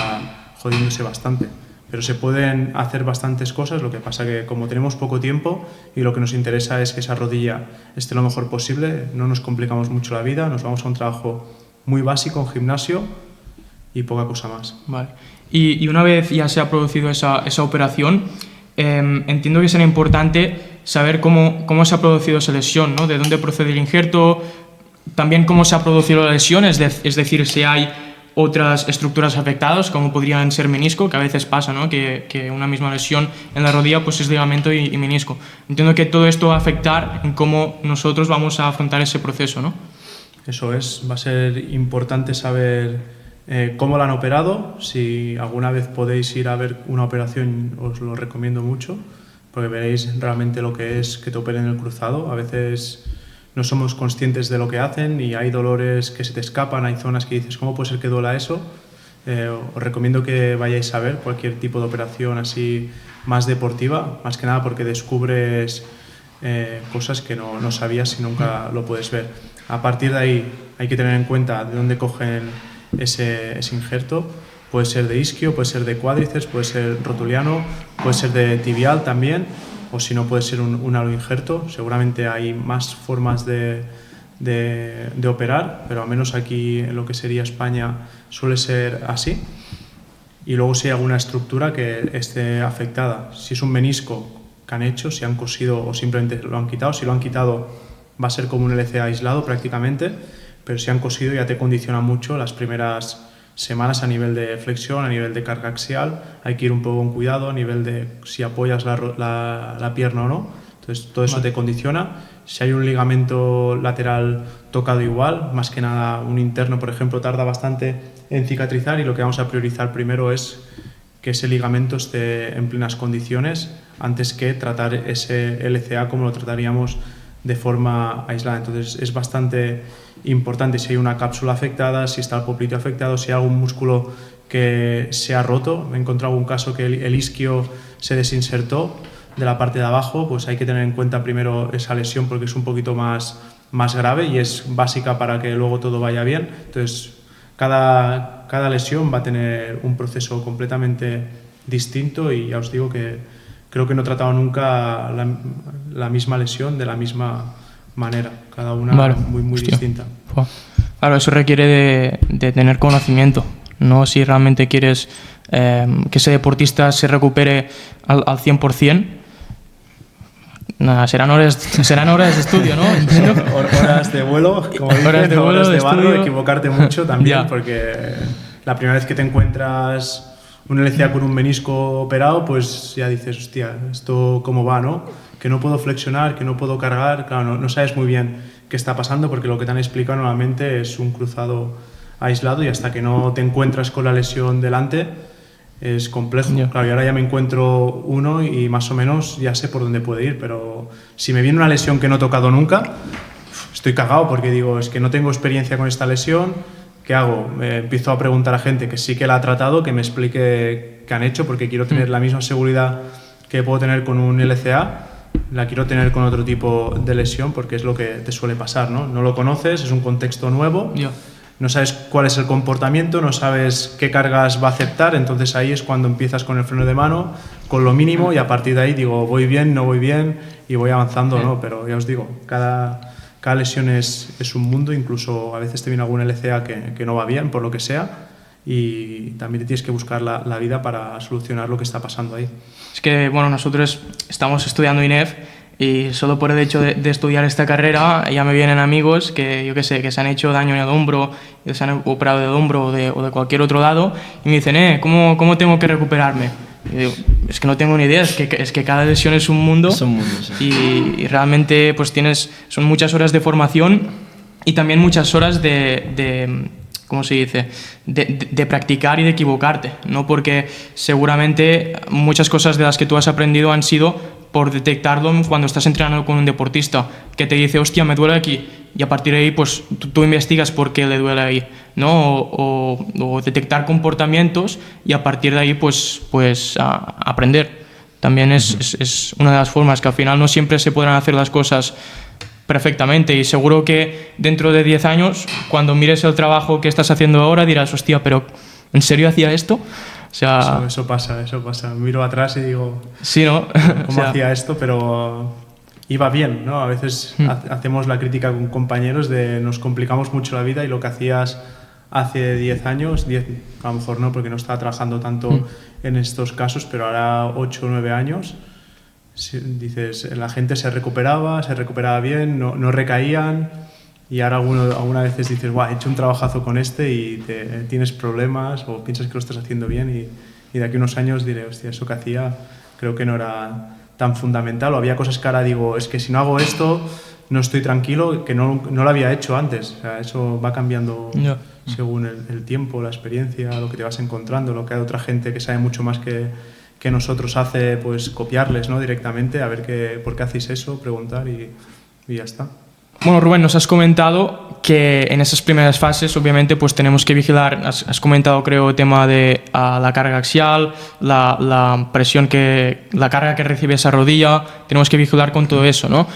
jodiéndose bastante. Pero se pueden hacer bastantes cosas, lo que pasa que como tenemos poco tiempo y lo que nos interesa es que esa rodilla esté lo mejor posible, no nos complicamos mucho la vida, nos vamos a un trabajo muy básico en gimnasio y poca cosa más. Vale. Y una vez ya se ha producido esa operación, entiendo que será importante saber cómo se ha producido esa lesión, ¿no? De dónde procede el injerto, también cómo se ha producido la lesión, es decir, si hay otras estructuras afectadas, como podrían ser menisco, que a veces pasa, ¿no? Que una misma lesión en la rodilla pues es ligamento y menisco. Entiendo que todo esto va a afectar en cómo nosotros vamos a afrontar ese proceso, ¿no? Eso es, va a ser importante saber cómo la han operado. Si alguna vez podéis ir a ver una operación, os lo recomiendo mucho, porque veréis realmente lo que es que te operen el cruzado. A veces no somos conscientes de lo que hacen y hay dolores que se te escapan, hay zonas que dices, ¿cómo puede ser que duela eso? Os recomiendo que vayáis a ver cualquier tipo de operación así más deportiva, más que nada porque descubres cosas que no sabías si nunca lo puedes ver. A partir de ahí hay que tener en cuenta de dónde cogen ese injerto. Puede ser de isquio, puede ser de cuádriceps, puede ser rotuliano, puede ser de tibial también, o si no puede ser un aloinjerto. Seguramente hay más formas de operar, pero al menos aquí en lo que sería España suele ser así. Y luego si hay alguna estructura que esté afectada, si es un menisco que han hecho, si han cosido o simplemente lo han quitado. Si lo han quitado va a ser como un LCA aislado prácticamente, pero si han cosido ya te condiciona mucho las primeras semanas a nivel de flexión, a nivel de carga axial. Hay que ir un poco con cuidado a nivel de si apoyas la pierna o no. Entonces todo eso te condiciona. Si hay un ligamento lateral tocado igual, más que nada un interno, por ejemplo, tarda bastante en cicatrizar y lo que vamos a priorizar primero es que ese ligamento esté en plenas condiciones antes que tratar ese LCA como lo trataríamos de forma aislada. Entonces es bastante importante si hay una cápsula afectada, si está el popliteo afectado, si hay algún músculo que se ha roto. He encontrado un caso que el isquio se desinsertó de la parte de abajo, pues hay que tener en cuenta primero esa lesión porque es un poquito más grave y es básica para que luego todo vaya bien. Entonces cada lesión va a tener un proceso completamente distinto y ya os digo que creo que no he tratado nunca la misma lesión de la misma manera, cada una Vale. muy Hostia. distinta. Fua. Claro, eso requiere de tener conocimiento, no si realmente quieres que ese deportista se recupere al 100%. Nada, serán horas de estudio, ¿no? Entiendo. Horas de vuelo, como dicen, Horas de vuelo, horas de de barro, estudio. equivocarte mucho también, Ya. porque la primera vez que te encuentras un LCA con un menisco operado, pues ya dices, hostia, ¿esto cómo va, no? Que no puedo flexionar, que no puedo cargar, claro, no sabes muy bien qué está pasando, porque lo que te han explicado normalmente es un cruzado aislado y hasta que no te encuentras con la lesión delante es complejo. Ya. Claro, y ahora ya me encuentro uno y más o menos ya sé por dónde puede ir, pero si me viene una lesión que no he tocado nunca, estoy cagado porque digo, es que no tengo experiencia con esta lesión. ¿Qué hago? Empiezo a preguntar a gente que sí que la ha tratado, que me explique qué han hecho, porque quiero tener la misma seguridad que puedo tener con un LCA, la quiero tener con otro tipo de lesión, porque es lo que te suele pasar, ¿no? No lo conoces, es un contexto nuevo, Ya. no sabes cuál es el comportamiento, no sabes qué cargas va a aceptar, entonces ahí es cuando empiezas con el freno de mano, con lo mínimo, y a partir de ahí digo, voy bien, no voy bien, y voy avanzando, ¿no? Pero ya os digo, cada lesión es un mundo, incluso a veces te viene algún LCA que no va bien, por lo que sea, y también te tienes que buscar la vida para solucionar lo que está pasando ahí. Es que, bueno, nosotros estamos estudiando INEF y solo por el hecho de estudiar esta carrera ya me vienen amigos que, yo qué sé, que se han hecho daño en el hombro, que se han operado del hombro o de cualquier otro lado y me dicen, ¿cómo tengo que recuperarme? Y digo, es que no tengo ni idea, es que cada lesión es un mundo. Es un mundo, sí. Y realmente pues son muchas horas de formación y también muchas horas ¿cómo se dice? De practicar y de equivocarte, ¿no? Porque seguramente muchas cosas de las que tú has aprendido han sido por detectarlo cuando estás entrenando con un deportista que te dice, hostia, me duele aquí, y a partir de ahí pues tú investigas por qué le duele ahí, ¿no? O detectar comportamientos y a partir de ahí pues aprender. También es una de las formas que al final no siempre se podrán hacer las cosas perfectamente, y seguro que dentro de 10 años, cuando mires el trabajo que estás haciendo ahora, dirás, hostia, pero ¿en serio hacía esto? O sea, Eso pasa. Miro atrás y digo, sí, ¿no? ¿cómo O sea, hacía esto? Pero iba bien, ¿no? A veces hacemos la crítica con compañeros de nos complicamos mucho la vida y lo que hacías hace 10 años, 10 a lo mejor no, porque no estaba trabajando tanto en estos casos, pero ahora 8 o 9 años, dices, la gente se recuperaba bien, no recaían, y ahora algunas veces dices, guau, he hecho un trabajazo con este y tienes problemas o piensas que lo estás haciendo bien y de aquí a unos años diré, hostia, eso que hacía creo que no era tan fundamental, o había cosas que ahora digo, es que si no hago esto no estoy tranquilo, que no lo había hecho antes. O sea, eso va cambiando según el tiempo, la experiencia, lo que te vas encontrando, lo que hay otra gente que sabe mucho más que nosotros hace, pues copiarles, ¿no? Directamente, a ver por qué hacéis eso, preguntar y ya está. Bueno, Rubén, nos has comentado que en esas primeras fases, obviamente, pues tenemos que vigilar. Has comentado, creo, el tema de la carga axial, la presión la carga que recibe esa rodilla. Tenemos que vigilar con todo eso, ¿no?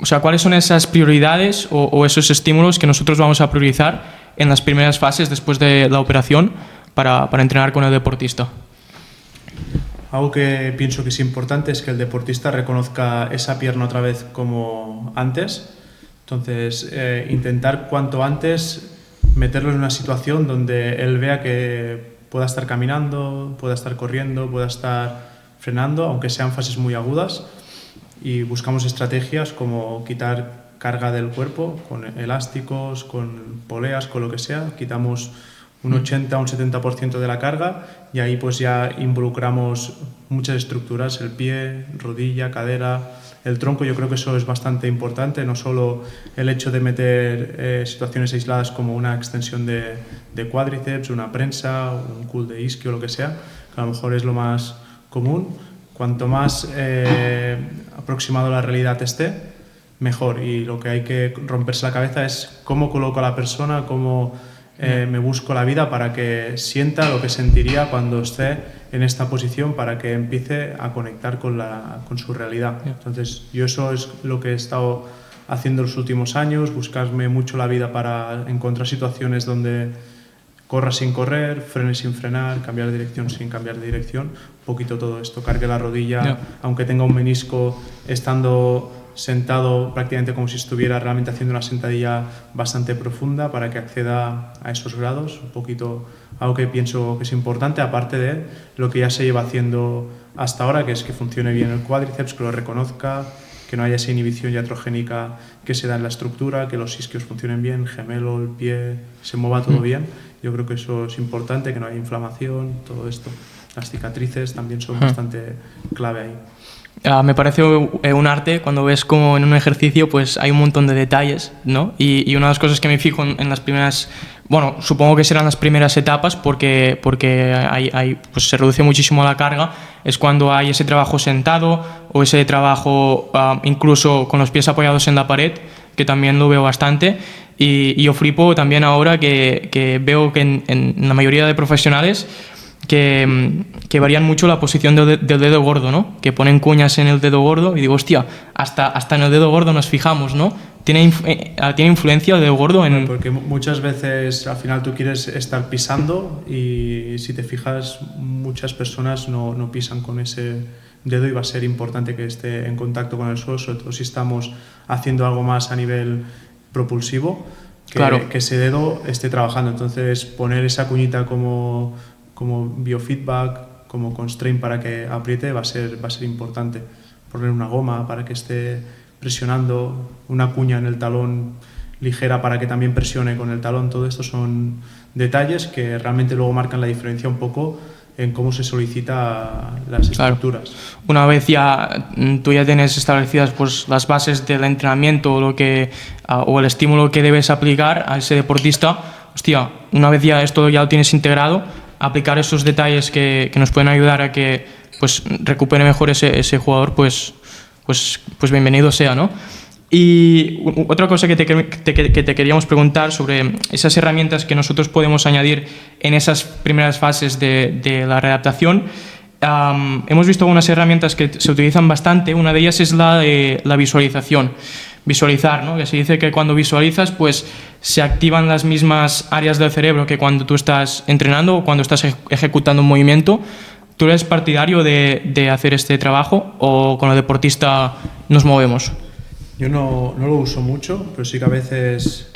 O sea, ¿cuáles son esas prioridades o esos estímulos que nosotros vamos a priorizar en las primeras fases después de la operación para entrenar con el deportista? Algo que pienso que es importante es que el deportista reconozca esa pierna otra vez como antes. Entonces, intentar cuanto antes meterlo en una situación donde él vea que pueda estar caminando, pueda estar corriendo, pueda estar frenando, aunque sean fases muy agudas. Y buscamos estrategias como quitar carga del cuerpo con elásticos, con poleas, con lo que sea. Quitamos un 80 o un 70% de la carga y ahí pues ya involucramos muchas estructuras, el pie, rodilla, cadera, el tronco. Yo creo que eso es bastante importante, no solo el hecho de meter situaciones aisladas como una extensión de cuádriceps, una prensa, un curl de isquio o lo que sea, que a lo mejor es lo más común. Cuanto más aproximado a la realidad esté, mejor. Y lo que hay que romperse la cabeza es cómo coloco a la persona, cómo me busco la vida para que sienta lo que sentiría cuando esté en esta posición, para que empiece a conectar con su realidad. Entonces, yo eso es lo que he estado haciendo los últimos años, buscarme mucho la vida para encontrar situaciones donde corra sin correr, frene sin frenar, cambiar de dirección sin cambiar de dirección, un poquito todo esto, cargue la rodilla, aunque tenga un menisco, estando sentado prácticamente como si estuviera realmente haciendo una sentadilla bastante profunda para que acceda a esos grados, un poquito algo que pienso que es importante, aparte de lo que ya se lleva haciendo hasta ahora, que es que funcione bien el cuádriceps, que lo reconozca, que no haya esa inhibición iatrogénica que se da en la estructura, que los isquios funcionen bien, gemelo, el pie, se mueva todo bien. Yo creo que eso es importante, que no haya inflamación, todo esto. Las cicatrices también son bastante clave ahí. Me parece un arte cuando ves como en un ejercicio pues hay un montón de detalles, ¿no? Y una de las cosas que me fijo en las primeras, bueno, supongo que serán las primeras etapas porque pues se reduce muchísimo la carga, es cuando hay ese trabajo sentado o ese trabajo incluso con los pies apoyados en la pared, que también lo veo bastante. Y yo flipo también ahora que veo que en la mayoría de profesionales que varían mucho la posición del dedo gordo, ¿no? Que ponen cuñas en el dedo gordo y digo, hostia, hasta en el dedo gordo nos fijamos, ¿no? ¿Tiene influencia el dedo gordo en...? Porque muchas veces al final tú quieres estar pisando y si te fijas muchas personas no pisan con ese dedo y va a ser importante que esté en contacto con el suelo, sobre todo si estamos haciendo algo más a nivel propulsivo, que ese dedo esté trabajando. Entonces poner esa cuñita como biofeedback, como constraint para que apriete va a ser importante. Poner una goma para que esté presionando, una cuña en el talón ligera para que también presione con el talón. Todo esto son detalles que realmente luego marcan la diferencia un poco en cómo se solicita las estructuras. Claro. Una vez tú ya tienes establecidas pues, las bases del entrenamiento o el estímulo que debes aplicar a ese deportista, hostia, una vez ya esto ya lo tienes integrado, aplicar esos detalles que nos pueden ayudar a que pues, recupere mejor ese jugador, pues bienvenido sea, ¿no? Y otra cosa que te queríamos preguntar sobre esas herramientas que nosotros podemos añadir en esas primeras fases de la readaptación. Hemos visto algunas herramientas que se utilizan bastante. Una de ellas es la visualización. Visualizar, ¿no? Que se dice que cuando visualizas pues se activan las mismas áreas del cerebro que cuando tú estás entrenando o cuando estás ejecutando un movimiento. ¿Tú eres partidario de hacer este trabajo o con el deportista nos movemos? Yo no lo uso mucho, pero sí que a veces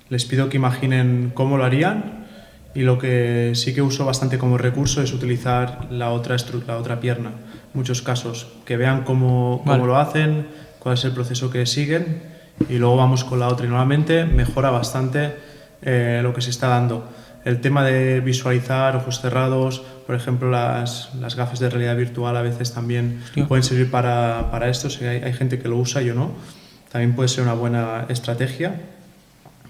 les pido que imaginen cómo lo harían, y lo que sí que uso bastante como recurso es utilizar la otra pierna. En muchos casos, que vean cómo lo hacen, cuál es el proceso que siguen, y luego vamos con la otra. Y normalmente mejora bastante lo que se está dando. El tema de visualizar, ojos cerrados, por ejemplo, las gafas de realidad virtual a veces también pueden servir para esto. Si hay gente que lo usa, yo no. También puede ser una buena estrategia,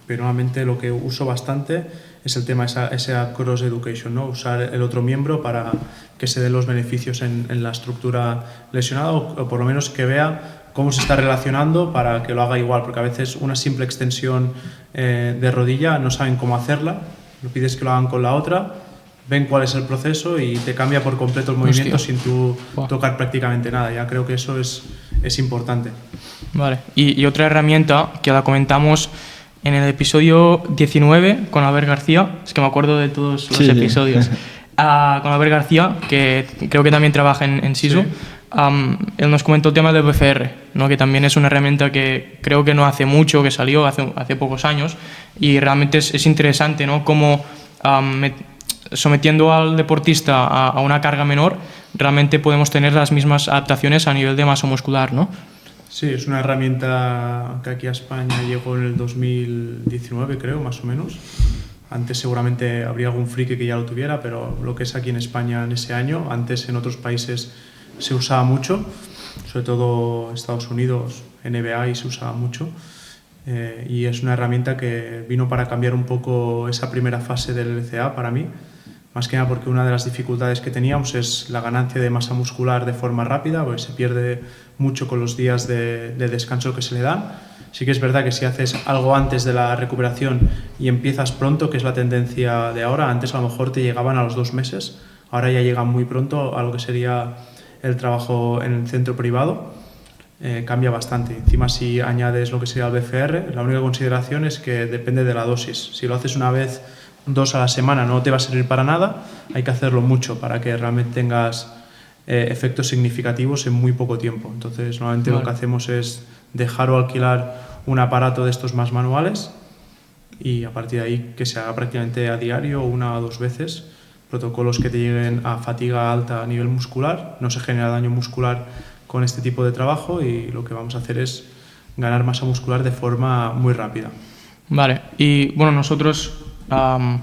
pero normalmente lo que uso bastante es el tema esa cross education, ¿no? Usar el otro miembro para que se den los beneficios en la estructura lesionada, o por lo menos que vea cómo se está relacionando para que lo haga igual, porque a veces una simple extensión de rodilla no saben cómo hacerla, lo pides que lo hagan con la otra, ven cuál es el proceso y te cambia por completo el movimiento sin tú tocar prácticamente nada. Ya creo que eso es importante. Vale. Y otra herramienta que la comentamos en el episodio 19 con Albert García, es que me acuerdo de todos los episodios, con Albert García, que creo que también trabaja en SISU. Él nos comentó el tema del BCR, ¿no? Que también es una herramienta que creo que no hace mucho, que salió hace pocos años, y realmente es interesante, ¿no? Cómo sometiendo al deportista a una carga menor, realmente podemos tener las mismas adaptaciones a nivel de masa muscular, ¿no? Sí, es una herramienta que aquí a España llegó en el 2019, creo, más o menos. Antes seguramente habría algún friki que ya lo tuviera, pero lo que es aquí en España en ese año, antes en otros países se usaba mucho, sobre todo Estados Unidos, NBA, y se usaba mucho. Y es una herramienta que vino para cambiar un poco esa primera fase del LCA para mí, más que nada porque una de las dificultades que teníamos es la ganancia de masa muscular de forma rápida, porque se pierde mucho con los días de descanso que se le dan. Sí que es verdad que si haces algo antes de la recuperación y empiezas pronto, que es la tendencia de ahora, antes a lo mejor te llegaban a los 2 meses, ahora ya llegan muy pronto a lo que sería el trabajo en el centro privado. Cambia bastante. Encima, si añades lo que sería el BCR, la única consideración es que depende de la dosis. Si lo haces una vez 2 a la semana no te va a servir para nada, hay que hacerlo mucho para que realmente tengas efectos significativos en muy poco tiempo. Entonces, normalmente lo que hacemos es dejar o alquilar un aparato de estos más manuales y a partir de ahí que se haga prácticamente a diario, 1 o 2 veces, protocolos que te lleguen a fatiga alta a nivel muscular, no se genera daño muscular con este tipo de trabajo y lo que vamos a hacer es ganar masa muscular de forma muy rápida. Vale, y bueno, nosotros con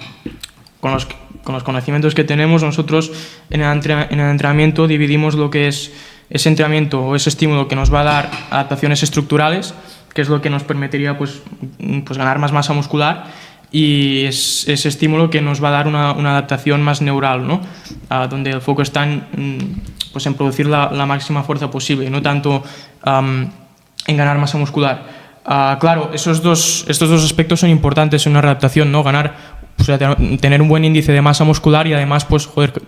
los conocimientos que tenemos, nosotros en el entrenamiento dividimos lo que es ese entrenamiento o ese estímulo que nos va a dar adaptaciones estructurales, que es lo que nos permitiría pues ganar más masa muscular, y es ese estímulo que nos va a dar una adaptación más neural, ¿no? Donde el foco está en producir la máxima fuerza posible y no tanto en ganar masa muscular. Claro, estos dos aspectos son importantes en una readaptación, ¿no? Tener un buen índice de masa muscular y además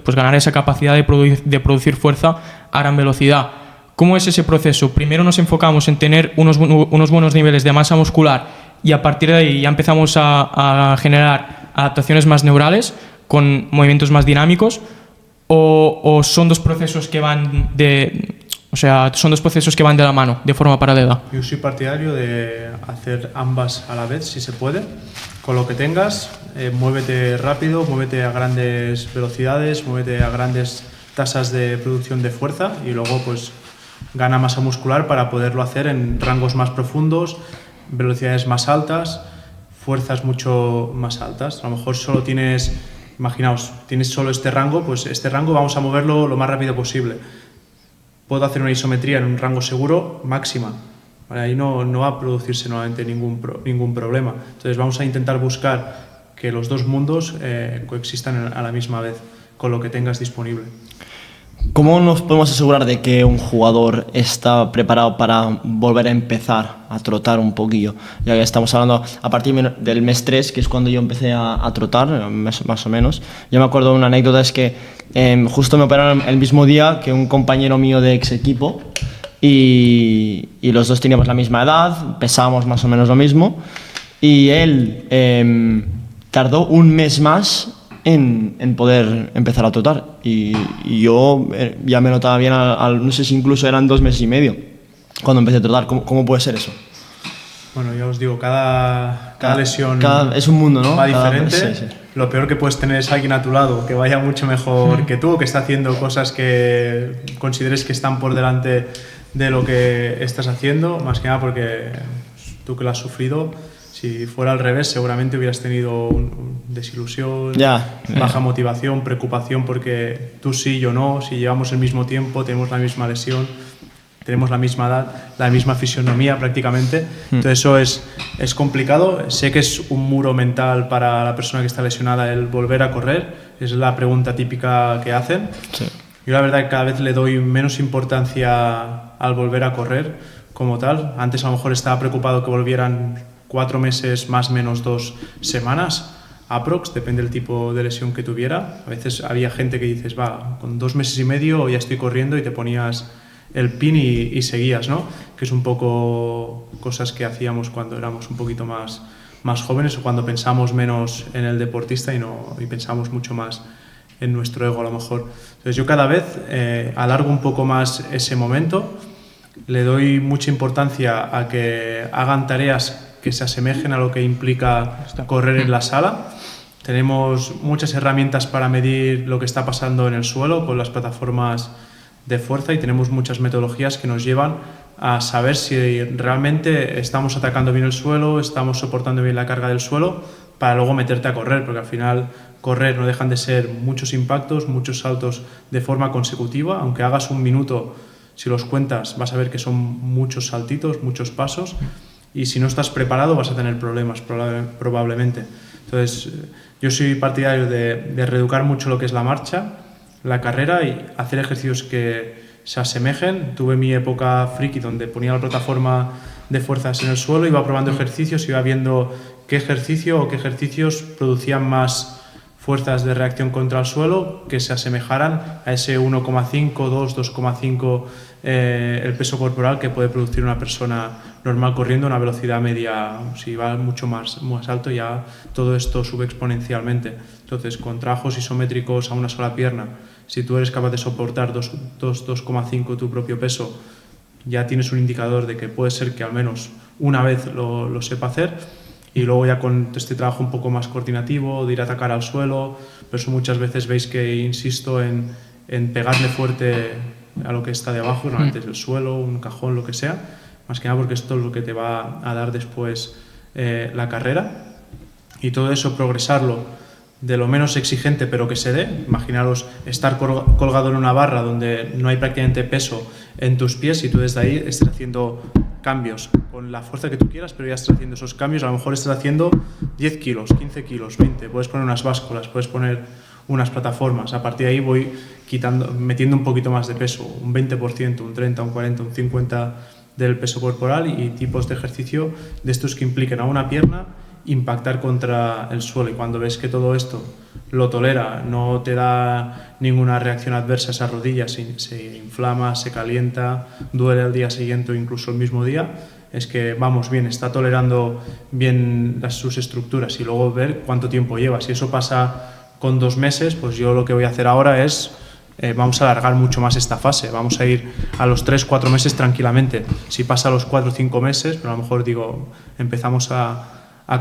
ganar esa capacidad de producir fuerza a gran velocidad. ¿Cómo es ese proceso? Primero nos enfocamos en tener unos buenos niveles de masa muscular y a partir de ahí ya empezamos a generar adaptaciones más neurales con movimientos más dinámicos, o son dos procesos que van de la mano, de forma paralela. Yo soy partidario de hacer ambas a la vez, si se puede. Con lo que tengas, muévete rápido, muévete a grandes velocidades, muévete a grandes tasas de producción de fuerza y luego pues gana masa muscular para poderlo hacer en rangos más profundos, velocidades más altas, fuerzas mucho más altas. A lo mejor solo tienes solo este rango, pues este rango vamos a moverlo lo más rápido posible. Puedo hacer una isometría en un rango seguro máxima. Vale, ahí no va a producirse nuevamente ningún problema. Entonces vamos a intentar buscar que los dos mundos coexistan a la misma vez con lo que tengas disponible. ¿Cómo nos podemos asegurar de que un jugador está preparado para volver a empezar a trotar un poquillo? Ya que estamos hablando a partir del mes 3, que es cuando yo empecé a trotar, más o menos. Yo me acuerdo de una anécdota, es que justo me operaron el mismo día que un compañero mío de ex equipo y los dos teníamos la misma edad, pesábamos más o menos lo mismo y él tardó un mes más en poder empezar a trotar y yo ya me notaba bien no sé si incluso eran 2 meses y medio cuando empecé a trotar. ¿Cómo puede ser eso? Bueno, ya os digo, cada lesión es un mundo, ¿no? Va diferente. Sí. Lo peor que puedes tener es alguien a tu lado que vaya mucho mejor que tú, que está haciendo cosas que consideres que están por delante de lo que estás haciendo, más que nada porque tú que lo has sufrido, si fuera al revés seguramente hubieras tenido desilusión, baja motivación, preocupación porque tú sí, yo no, si llevamos el mismo tiempo, tenemos la misma lesión, tenemos la misma edad, la misma fisionomía prácticamente. Entonces eso es complicado. Sé que es un muro mental para la persona que está lesionada el volver a correr, es la pregunta típica que hacen. Sí. Yo la verdad que cada vez le doy menos importancia al volver a correr como tal. Antes a lo mejor estaba preocupado que volvieran 4 meses más menos 2 semanas, aprox, depende del tipo de lesión que tuviera. A veces había gente que dices, con 2 meses y medio ya estoy corriendo y te ponías el pin y seguías, ¿no? Que es un poco cosas que hacíamos cuando éramos un poquito más jóvenes o cuando pensamos menos en el deportista y pensamos mucho más en nuestro ego a lo mejor. Entonces yo cada vez alargo un poco más ese momento, le doy mucha importancia a que hagan tareas que se asemejen a lo que implica correr en la sala. Tenemos muchas herramientas para medir lo que está pasando en el suelo con las plataformas de fuerza y tenemos muchas metodologías que nos llevan a saber si realmente estamos atacando bien el suelo, estamos soportando bien la carga del suelo para luego meterte a correr, porque al final correr no dejan de ser muchos impactos, muchos saltos de forma consecutiva. Aunque hagas 1 minuto, si los cuentas vas a ver que son muchos saltitos, muchos pasos, y si no estás preparado vas a tener problemas probablemente. Entonces yo soy partidario de reeducar mucho lo que es la marcha, la carrera y hacer ejercicios que se asemejen. Tuve mi época friki donde ponía la plataforma de fuerzas en el suelo, iba probando ejercicios, iba viendo qué ejercicio o qué ejercicios producían más fuerzas de reacción contra el suelo que se asemejaran a ese 1,5, 2,5 el peso corporal que puede producir una persona normal corriendo a una velocidad media. Si va mucho más alto, ya todo esto sube exponencialmente. Entonces, con trabajos isométricos a una sola pierna, si tú eres capaz de soportar 2,5 tu propio peso, ya tienes un indicador de que puede ser que al menos una vez lo sepa hacer. Y luego ya con este trabajo un poco más coordinativo, de ir a atacar al suelo, por eso muchas veces veis que insisto en pegarle fuerte a lo que está debajo, normalmente es el suelo, un cajón, lo que sea, más que nada porque esto es lo que te va a dar después la carrera. Y todo eso progresarlo de lo menos exigente pero que se dé. Imaginaros estar colgado en una barra donde no hay prácticamente peso en tus pies y tú desde ahí estés haciendo cambios con la fuerza que tú quieras, pero ya estás haciendo esos cambios. A lo mejor estás haciendo 10 kilos, 15 kilos, 20, puedes poner unas básculas, puedes poner unas plataformas. A partir de ahí voy metiendo un poquito más de peso, un 20%, un 30, un 40, un 50 del peso corporal, y tipos de ejercicio de estos que impliquen a una pierna impactar contra el suelo. Y cuando ves que todo esto lo tolera, no te da ninguna reacción adversa a esa rodilla, se inflama, se calienta, duele al día siguiente o incluso el mismo día, es que vamos bien, está tolerando bien sus estructuras. Y luego ver cuánto tiempo lleva. Si eso pasa con 2 meses, pues yo lo que voy a hacer ahora es vamos a alargar mucho más esta fase, vamos a ir a los 3-4 meses tranquilamente. Si pasa a los 4 o 5 meses, pero a lo mejor digo, empezamos a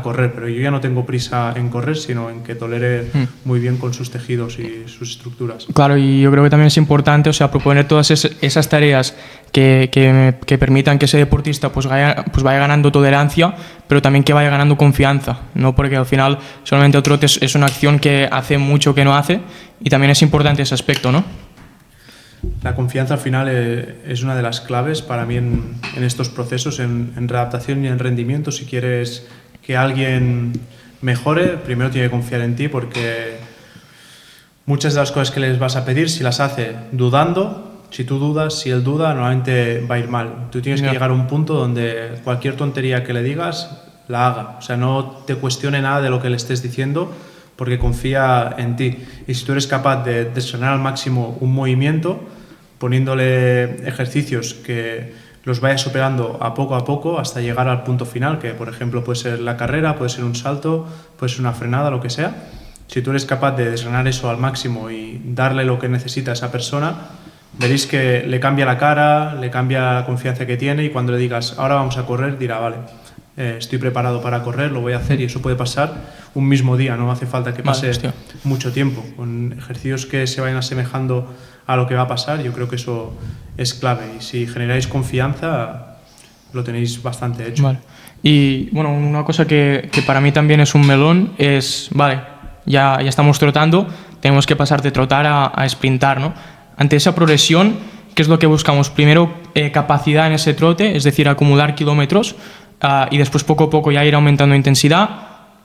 correr, pero yo ya no tengo prisa en correr, sino en que tolere muy bien con sus tejidos y sus estructuras. Claro, y yo creo que también es importante, o sea, proponer todas esas tareas que permitan que ese deportista pues vaya ganando tolerancia, pero también que vaya ganando confianza, ¿no? Porque al final solamente el trote es una acción que hace mucho que no hace, y también es importante ese aspecto, ¿no? La confianza al final es una de las claves para mí en estos procesos, en readaptación y en rendimiento. Si quieres que alguien mejore, primero tiene que confiar en ti, porque muchas de las cosas que les vas a pedir, si las hace dudando, si tú dudas, si él duda, normalmente va a ir mal. Tú tienes que llegar a un punto donde cualquier tontería que le digas, la haga. O sea, no te cuestione nada de lo que le estés diciendo, porque confía en ti. Y si tú eres capaz de desordenar al máximo un movimiento, poniéndole ejercicios que los vayas superando a poco hasta llegar al punto final, que por ejemplo puede ser la carrera, puede ser un salto, puede ser una frenada, lo que sea. Si tú eres capaz de desgranar eso al máximo y darle lo que necesita a esa persona, veréis que le cambia la cara, le cambia la confianza que tiene, y cuando le digas ahora vamos a correr, dirá vale, estoy preparado para correr, lo voy a hacer. Y eso puede pasar un mismo día, no hace falta que pase mucho tiempo. Con ejercicios que se vayan asemejando a lo que va a pasar, yo creo que eso es clave, y si generáis confianza lo tenéis bastante hecho. Vale. Y bueno, una cosa que para mí también es un melón es, vale, ya estamos trotando, tenemos que pasar de trotar a sprintar, ¿no? Ante esa progresión, ¿qué es lo que buscamos? Primero, capacidad en ese trote, es decir, acumular kilómetros, y después poco a poco ya ir aumentando intensidad.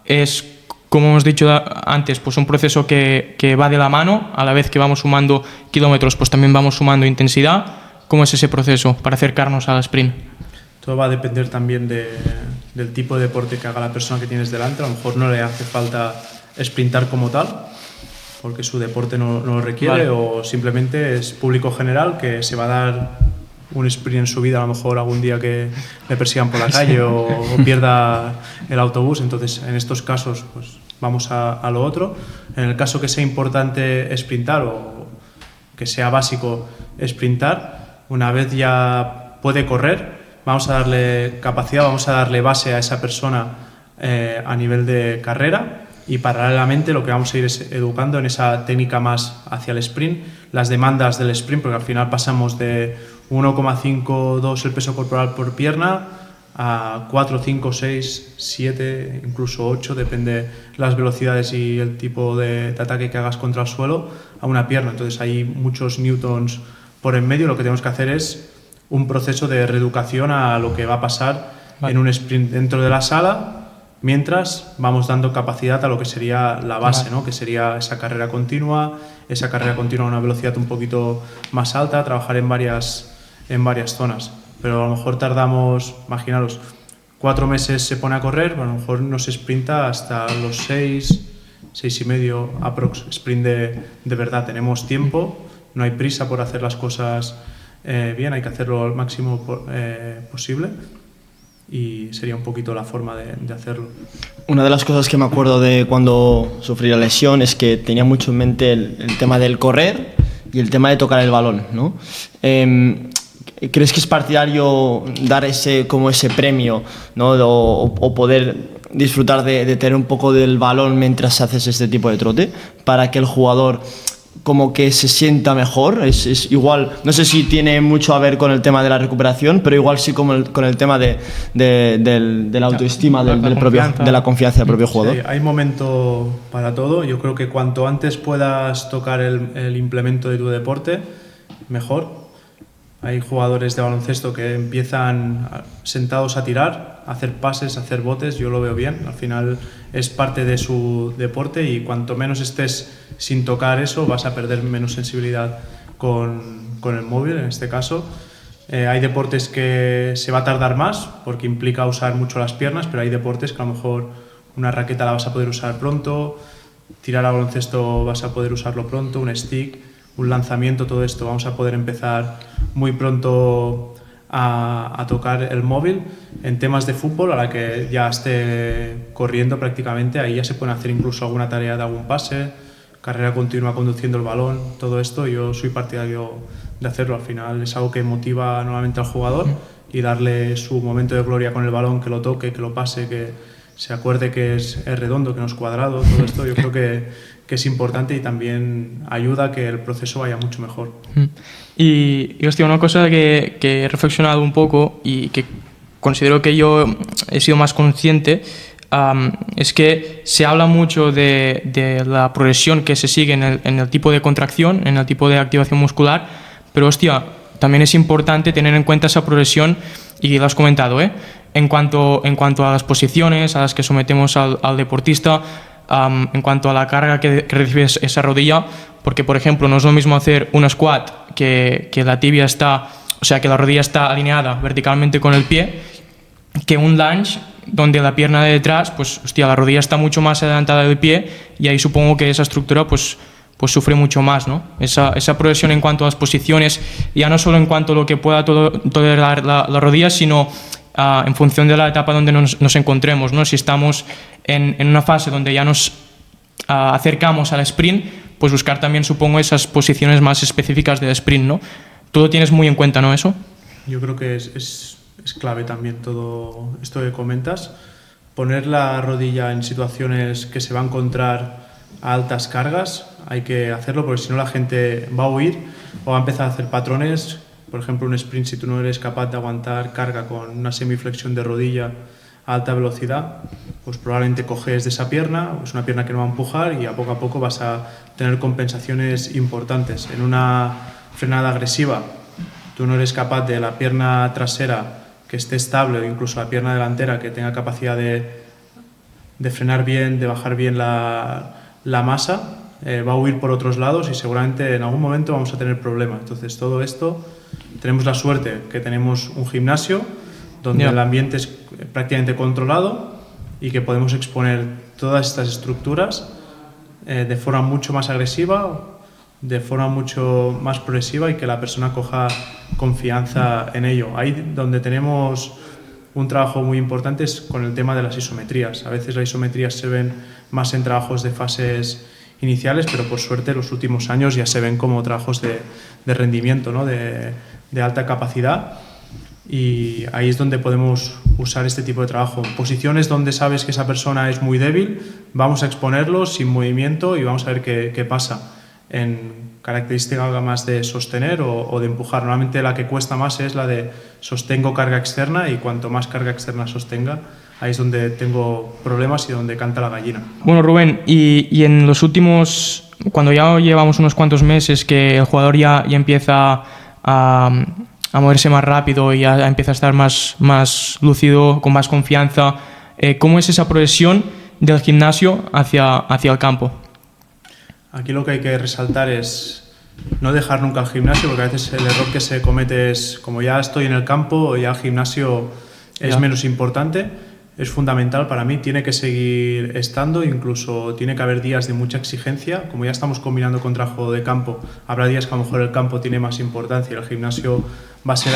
Es, como hemos dicho antes, pues un proceso que va de la mano. A la vez que vamos sumando kilómetros, pues también vamos sumando intensidad. ¿Cómo es ese proceso para acercarnos al sprint? Todo va a depender también del tipo de deporte que haga la persona que tienes delante. A lo mejor no le hace falta sprintar como tal, porque su deporte no lo requiere, o simplemente es público general que se va a dar un sprint en su vida, a lo mejor algún día que le persigan por la calle o pierda el autobús. Entonces, en estos casos, pues vamos a lo otro. En el caso que sea importante sprintar, o que sea básico sprintar, una vez ya puede correr, vamos a darle capacidad, vamos a darle base a esa persona a nivel de carrera, y paralelamente lo que vamos a ir es educando en esa técnica más hacia el sprint, las demandas del sprint, porque al final pasamos de 1,5, 2 el peso corporal por pierna a 4, 5, 6, 7, incluso 8, depende las velocidades y el tipo de ataque que hagas contra el suelo, a una pierna. Entonces hay muchos newtons por en medio. Lo que tenemos que hacer es un proceso de reeducación a lo que va a pasar en un sprint dentro de la sala, mientras vamos dando capacidad a lo que sería la base, ¿no? Que sería esa carrera continua a una velocidad un poquito más alta, trabajar en varias zonas. Pero a lo mejor tardamos, imaginaros, 4 meses se pone a correr, pero a lo mejor no se sprinta hasta los 6, 6,5 aprox sprint de verdad. Tenemos tiempo, no hay prisa por hacer las cosas bien, hay que hacerlo al máximo posible y sería un poquito la forma de hacerlo. Una de las cosas que me acuerdo de cuando sufrí la lesión es que tenía mucho en mente el tema del correr y el tema de tocar el balón, ¿no? ¿Crees que es partidario dar ese premio, ¿no? o poder disfrutar de tener un poco del balón mientras haces este tipo de trote para que el jugador como que se sienta mejor? Es igual, no sé si tiene mucho a ver con el tema de la recuperación, pero igual sí con el tema de la autoestima, de la confianza del propio jugador. Sí, hay momento para todo. Yo creo que cuanto antes puedas tocar el implemento de tu deporte, mejor. Hay jugadores de baloncesto que empiezan sentados a tirar, a hacer pases, a hacer botes, yo lo veo bien. Al final es parte de su deporte y cuanto menos estés sin tocar eso, vas a perder menos sensibilidad con el móvil, en este caso. Hay deportes que se va a tardar más porque implica usar mucho las piernas, pero hay deportes que a lo mejor una raqueta la vas a poder usar pronto, tirar a baloncesto vas a poder usarlo pronto, un stick, un lanzamiento, todo esto vamos a poder empezar muy pronto a tocar el móvil. En temas de fútbol, a la que ya esté corriendo prácticamente, ahí ya se puede hacer incluso alguna tarea de algún pase, carrera continua conduciendo el balón, todo esto yo soy partidario de hacerlo. Al final es algo que motiva nuevamente al jugador y darle su momento de gloria con el balón, que lo toque, que lo pase, que se acuerde que es redondo, que no es cuadrado, todo esto yo creo que es importante y también ayuda a que el proceso vaya mucho mejor. Y hostia, una cosa que he reflexionado un poco y que considero que yo he sido más consciente es que se habla mucho de la progresión que se sigue en el tipo de contracción, en el tipo de activación muscular, pero hostia, también es importante tener en cuenta esa progresión, y lo has comentado, en cuanto a las posiciones a las que sometemos al deportista, en cuanto a la carga que recibe esa rodilla, porque por ejemplo no es lo mismo hacer un squat que la tibia está, o sea, que la rodilla está alineada verticalmente con el pie, que un lunge donde la pierna de detrás, pues hostia, la rodilla está mucho más adelantada del pie y ahí supongo que esa estructura pues sufre mucho más, ¿no? Esa progresión en cuanto a las posiciones, ya no solo en cuanto a lo que pueda tolerar la rodilla, sino en función de la etapa donde nos encontremos, ¿no? Si estamos en una fase donde ya nos acercamos al sprint, pues buscar también, supongo, esas posiciones más específicas del sprint, ¿no? Tú lo tienes muy en cuenta, ¿no? Eso. Yo creo que es clave también todo esto que comentas. Poner la rodilla en situaciones que se va a encontrar a altas cargas, hay que hacerlo porque si no la gente va a huir o va a empezar a hacer patrones. Por ejemplo, un sprint, si tú no eres capaz de aguantar carga con una semiflexión de rodilla a alta velocidad, pues probablemente coges de esa pierna, es una pierna que no va a empujar y a poco vas a tener compensaciones importantes. En una frenada agresiva, tú no eres capaz de la pierna trasera que esté estable o incluso la pierna delantera que tenga capacidad de frenar bien, de bajar bien la masa, va a huir por otros lados y seguramente en algún momento vamos a tener problemas. Entonces todo esto, tenemos la suerte que tenemos un gimnasio donde el ambiente es prácticamente controlado y que podemos exponer todas estas estructuras de forma mucho más agresiva, de forma mucho más progresiva y que la persona coja confianza en ello. Ahí donde tenemos un trabajo muy importante es con el tema de las isometrías. A veces las isometrías se ven más en trabajos de fases iniciales, pero por suerte en los últimos años ya se ven como trabajos de rendimiento, ¿no? de alta capacidad, y ahí es donde podemos usar este tipo de trabajo. En posiciones donde sabes que esa persona es muy débil, vamos a exponerlo sin movimiento y vamos a ver qué pasa. En característica más de sostener o de empujar, normalmente la que cuesta más es la de sostengo carga externa, y cuanto más carga externa sostenga, ahí es donde tengo problemas y donde canta la gallina. Bueno, Rubén, y en los últimos, cuando ya llevamos unos cuantos meses que el jugador ya empieza a moverse más rápido y ya empieza a estar más lúcido, con más confianza, ¿cómo es esa progresión del gimnasio hacia el campo? Aquí lo que hay que resaltar es no dejar nunca el gimnasio, porque a veces el error que se comete es, como ya estoy en el campo, ya el gimnasio es menos importante. es fundamental para mí, tiene que seguir estando, incluso tiene que haber días de mucha exigencia. Como ya estamos combinando con trabajo de campo, habrá días que a lo mejor el campo tiene más importancia y el gimnasio va a ser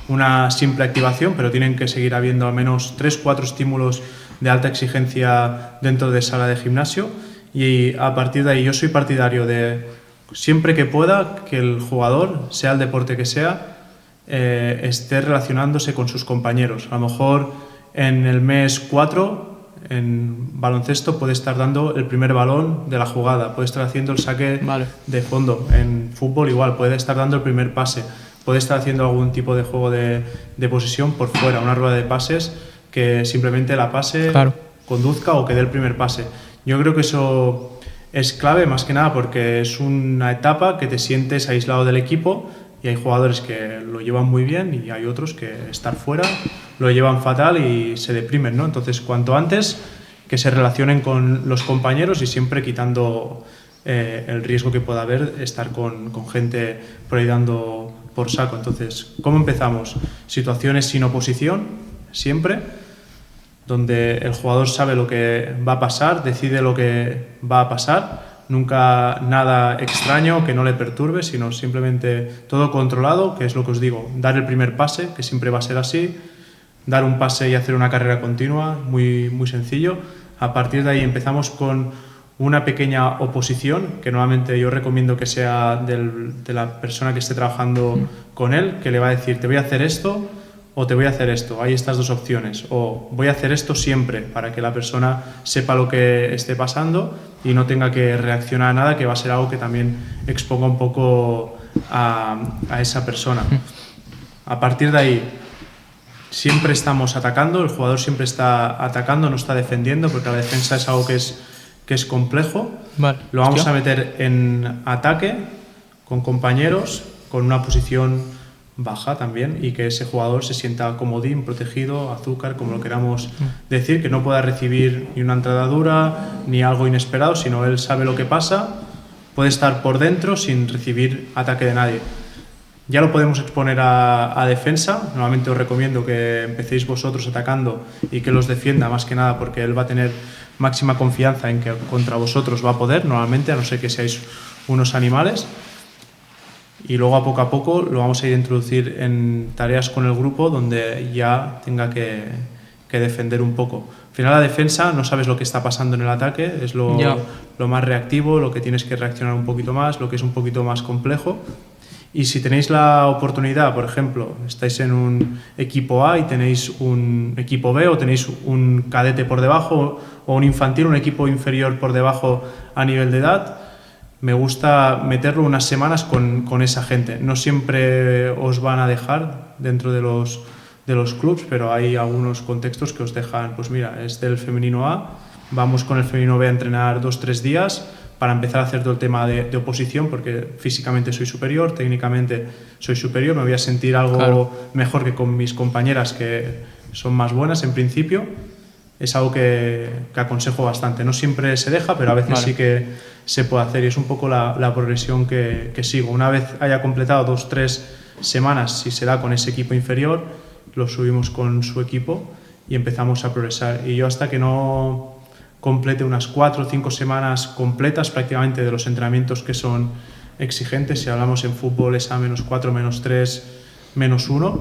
una simple activación, pero tienen que seguir habiendo al menos 3-4 estímulos de alta exigencia dentro de sala de gimnasio, y a partir de ahí yo soy partidario de, siempre que pueda, que el jugador, sea el deporte que sea, esté relacionándose con sus compañeros. A lo mejor en el mes 4 en baloncesto puede estar dando el primer balón de la jugada, puede estar haciendo el saque de fondo. En fútbol igual, puede estar dando el primer pase, puede estar haciendo algún tipo de juego de posesión por fuera, una rueda de pases que simplemente la pase, conduzca o que dé el primer pase. Yo creo que eso es clave más que nada porque es una etapa que te sientes aislado del equipo, y hay jugadores que lo llevan muy bien y hay otros que estar fuera lo llevan fatal y se deprimen, ¿no? Entonces, cuanto antes que se relacionen con los compañeros y siempre quitando el riesgo que pueda haber estar con gente por ahí dando por saco. Entonces, ¿cómo empezamos? Situaciones sin oposición, siempre, donde el jugador sabe lo que va a pasar, decide lo que va a pasar. Nunca nada extraño que no le perturbe, sino simplemente todo controlado, que es lo que os digo, dar el primer pase, que siempre va a ser así, dar un pase y hacer una carrera continua, muy, muy sencillo. A partir de ahí empezamos con una pequeña oposición, que normalmente yo recomiendo que sea de la persona que esté trabajando con él, que le va a decir, te voy a hacer esto o te voy a hacer esto, hay estas dos opciones, o voy a hacer esto siempre, para que la persona sepa lo que esté pasando y no tenga que reaccionar a nada, que va a ser algo que también exponga un poco a esa persona. A partir de ahí, siempre estamos atacando, el jugador siempre está atacando, no está defendiendo, porque la defensa es algo que es complejo. Lo vamos a meter en ataque, con compañeros, con una posición baja también, y que ese jugador se sienta comodín, protegido, azúcar, como lo queramos decir, que no pueda recibir ni una entrada dura ni algo inesperado, sino él sabe lo que pasa, puede estar por dentro sin recibir ataque de nadie. Ya lo podemos exponer a defensa. Normalmente os recomiendo que empecéis vosotros atacando y que los defienda, más que nada porque él va a tener máxima confianza en que contra vosotros va a poder, normalmente, a no ser que seáis unos animales. Y luego a poco lo vamos a ir a introducir en tareas con el grupo donde ya tenga que defender un poco. Al final la defensa no sabes lo que está pasando en el ataque, es lo más reactivo, lo que tienes que reaccionar un poquito más, lo que es un poquito más complejo. Y si tenéis la oportunidad, por ejemplo, estáis en un equipo A y tenéis un equipo B, o tenéis un cadete por debajo o un infantil, un equipo inferior por debajo a nivel de edad, me gusta meterlo unas semanas con esa gente. No siempre os van a dejar dentro de los clubs, pero hay algunos contextos que os dejan, pues mira, es del femenino A, vamos con el femenino B a entrenar 2-3 días para empezar a hacer todo el tema de oposición, porque físicamente soy superior, técnicamente soy superior, me voy a sentir algo mejor que con mis compañeras que son más buenas en principio. Es algo que aconsejo bastante. No siempre se deja, pero a veces sí que se puede hacer, y es un poco la progresión que sigo. Una vez haya completado 2-3 semanas, si se da con ese equipo inferior, lo subimos con su equipo y empezamos a progresar. Y yo, hasta que no complete unas 4 o 5 semanas completas prácticamente de los entrenamientos que son exigentes, si hablamos en fútbol es a -4, -3, -1,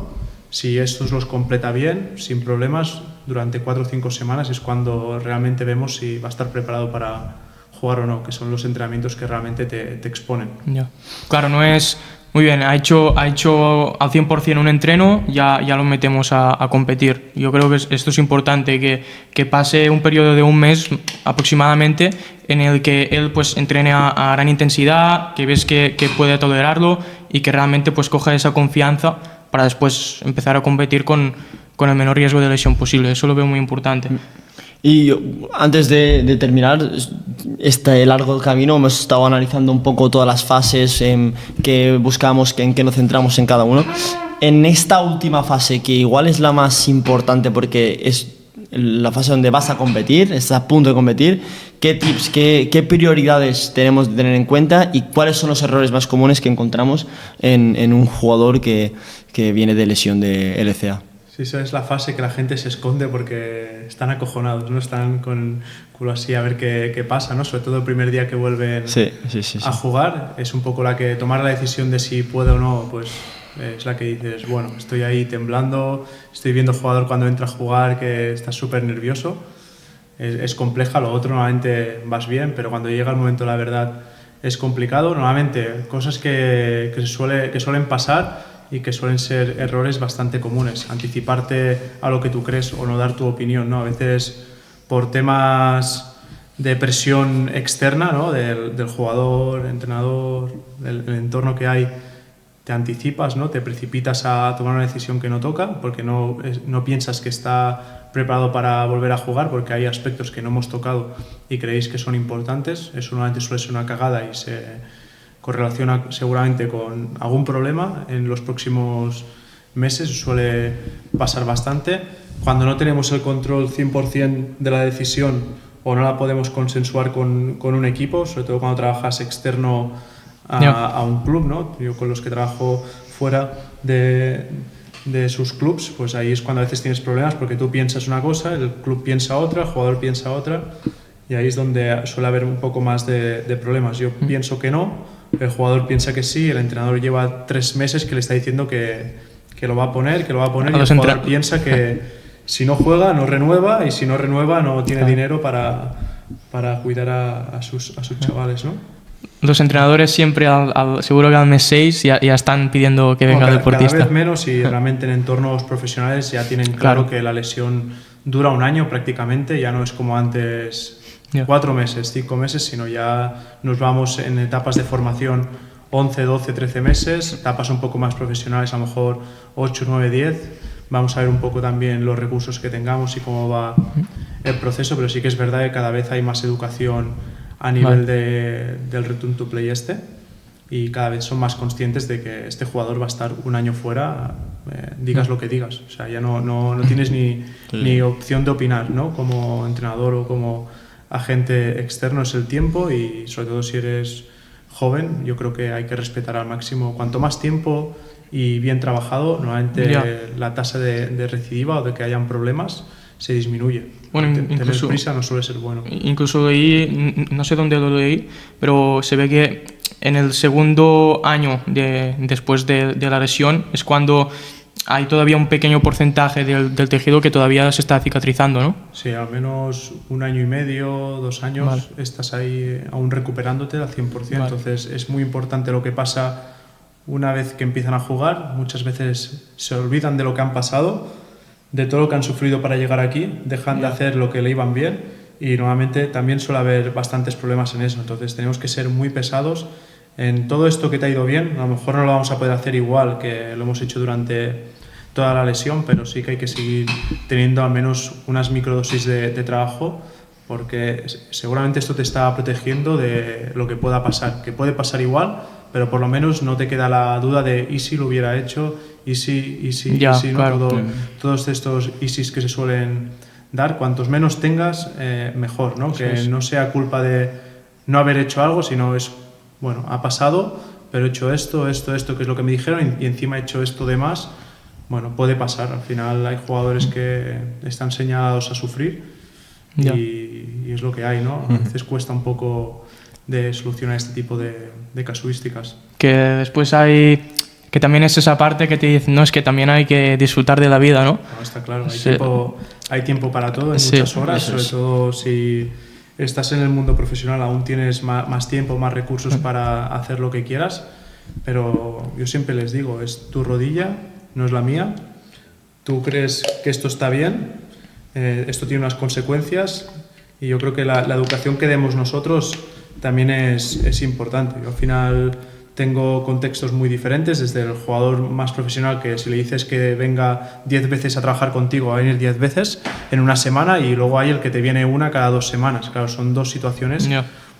si estos los completa bien, sin problemas, durante 4 o 5 semanas es cuando realmente vemos si va a estar preparado para jugar o no, que son los entrenamientos que realmente te exponen. Claro, no es... Muy bien, ha hecho al 100% un entreno, ya lo metemos a competir. Yo creo que esto es importante, que pase un periodo de un mes aproximadamente en el que él pues entrene a gran intensidad, que ves que puede tolerarlo y que realmente pues coja esa confianza para después empezar a competir con el menor riesgo de lesión posible. Eso lo veo muy importante. Y antes de terminar este largo camino, hemos estado analizando un poco todas las fases que buscamos, en que nos centramos en cada uno. En esta última fase, que igual es la más importante porque es la fase donde vas a competir, estás a punto de competir, ¿qué tips, qué prioridades tenemos de tener en cuenta y cuáles son los errores más comunes que encontramos en un jugador que viene de lesión de LCA? Sí, esa es la fase que la gente se esconde porque están acojonados, ¿no? Están con culo así a ver qué pasa, ¿no? Sobre todo el primer día que vuelven a jugar, es un poco la que tomar la decisión de si puede o no, pues es la que dices, bueno, estoy ahí temblando, estoy viendo al jugador cuando entra a jugar que está súper nervioso, es compleja, lo otro normalmente vas bien, pero cuando llega el momento de la verdad es complicado, normalmente cosas que suelen pasar y que suelen ser errores bastante comunes. Anticiparte a lo que tú crees o no dar tu opinión, ¿no? A veces por temas de presión externa, ¿no? del jugador, entrenador, del entorno que hay, te anticipas, ¿no? Te precipitas a tomar una decisión que no toca porque no piensas que está preparado para volver a jugar porque hay aspectos que no hemos tocado y creéis que son importantes. Eso normalmente suele ser una cagada y se correlaciona seguramente con algún problema en los próximos meses, suele pasar bastante. Cuando no tenemos el control 100% de la decisión o no la podemos consensuar con un equipo, sobre todo cuando trabajas externo a un club, ¿no? Yo con los que trabajo fuera de sus clubs, pues ahí es cuando a veces tienes problemas porque tú piensas una cosa, el club piensa otra, el jugador piensa otra y ahí es donde suele haber un poco más de problemas. Yo pienso que no, el jugador piensa que sí, el entrenador lleva 3 meses que le está diciendo que lo va a poner, y el jugador piensa que si no juega no renueva y si no renueva no tiene dinero para cuidar a sus chavales, ¿no? Los entrenadores siempre, seguro que al mes 6 ya están pidiendo que venga el deportista. Cada vez menos y realmente en entornos profesionales ya tienen claro que la lesión dura 1 año prácticamente, ya no es como antes 4 meses, 5 meses, sino ya nos vamos en etapas de formación 11, 12, 13 meses, etapas un poco más profesionales, a lo mejor 8, 9, 10. Vamos a ver un poco también los recursos que tengamos y cómo va el proceso, pero sí que es verdad que cada vez hay más educación a nivel del Return to Play y cada vez son más conscientes de que este jugador va a estar 1 año fuera, digas lo que digas. O sea, ya no tienes ni opción de opinar, ¿no? Como entrenador o como agente externo, es el tiempo y sobre todo si eres joven, yo creo que hay que respetar al máximo. Cuanto más tiempo y bien trabajado, normalmente la tasa de recidiva o de que hayan problemas se disminuye. Bueno, tener prisa no suele ser bueno. Incluso leí, no sé dónde lo leí, pero se ve que en el segundo año después de la lesión es cuando hay todavía un pequeño porcentaje del tejido que todavía se está cicatrizando, ¿no? Sí, al menos 1 año y medio, 2 años, estás ahí aún recuperándote al 100%. Entonces es muy importante lo que pasa una vez que empiezan a jugar. Muchas veces se olvidan de lo que han pasado, de todo lo que han sufrido para llegar aquí, dejan de hacer lo que le iban bien y normalmente también suele haber bastantes problemas en eso. Entonces tenemos que ser muy pesados en todo esto que te ha ido bien. A lo mejor no lo vamos a poder hacer igual que lo hemos hecho durante toda la lesión, pero sí que hay que seguir teniendo al menos unas microdosis de trabajo porque seguramente esto te está protegiendo de lo que pueda pasar, que puede pasar igual, pero por lo menos no te queda la duda de ¿y si lo hubiera hecho? ¿Y si? Claro. Todos estos ISIs que se suelen dar, cuantos menos tengas, mejor, ¿no? Que no sea culpa de no haber hecho algo, sino es, bueno, ha pasado, pero he hecho esto, que es lo que me dijeron y encima he hecho esto de más. Bueno, puede pasar, al final hay jugadores que están señalados a sufrir y es lo que hay, ¿no? A veces cuesta un poco de solucionar este tipo de casuísticas. Que después hay... que también es esa parte que te dice, no, es que también hay que disfrutar de la vida, ¿no? No, está claro, hay tiempo para todo, en muchas horas, sobre todo si estás en el mundo profesional, aún tienes más tiempo, más recursos para hacer lo que quieras, pero yo siempre les digo, es tu rodilla, no es la mía, tú crees que esto está bien, esto tiene unas consecuencias y yo creo que la educación que demos nosotros también es importante. Yo al final tengo contextos muy diferentes, desde el jugador más profesional que si le dices que venga 10 veces a trabajar contigo va a venir 10 veces en una semana y luego hay el que te viene una cada 2 semanas. Claro, son 2 situaciones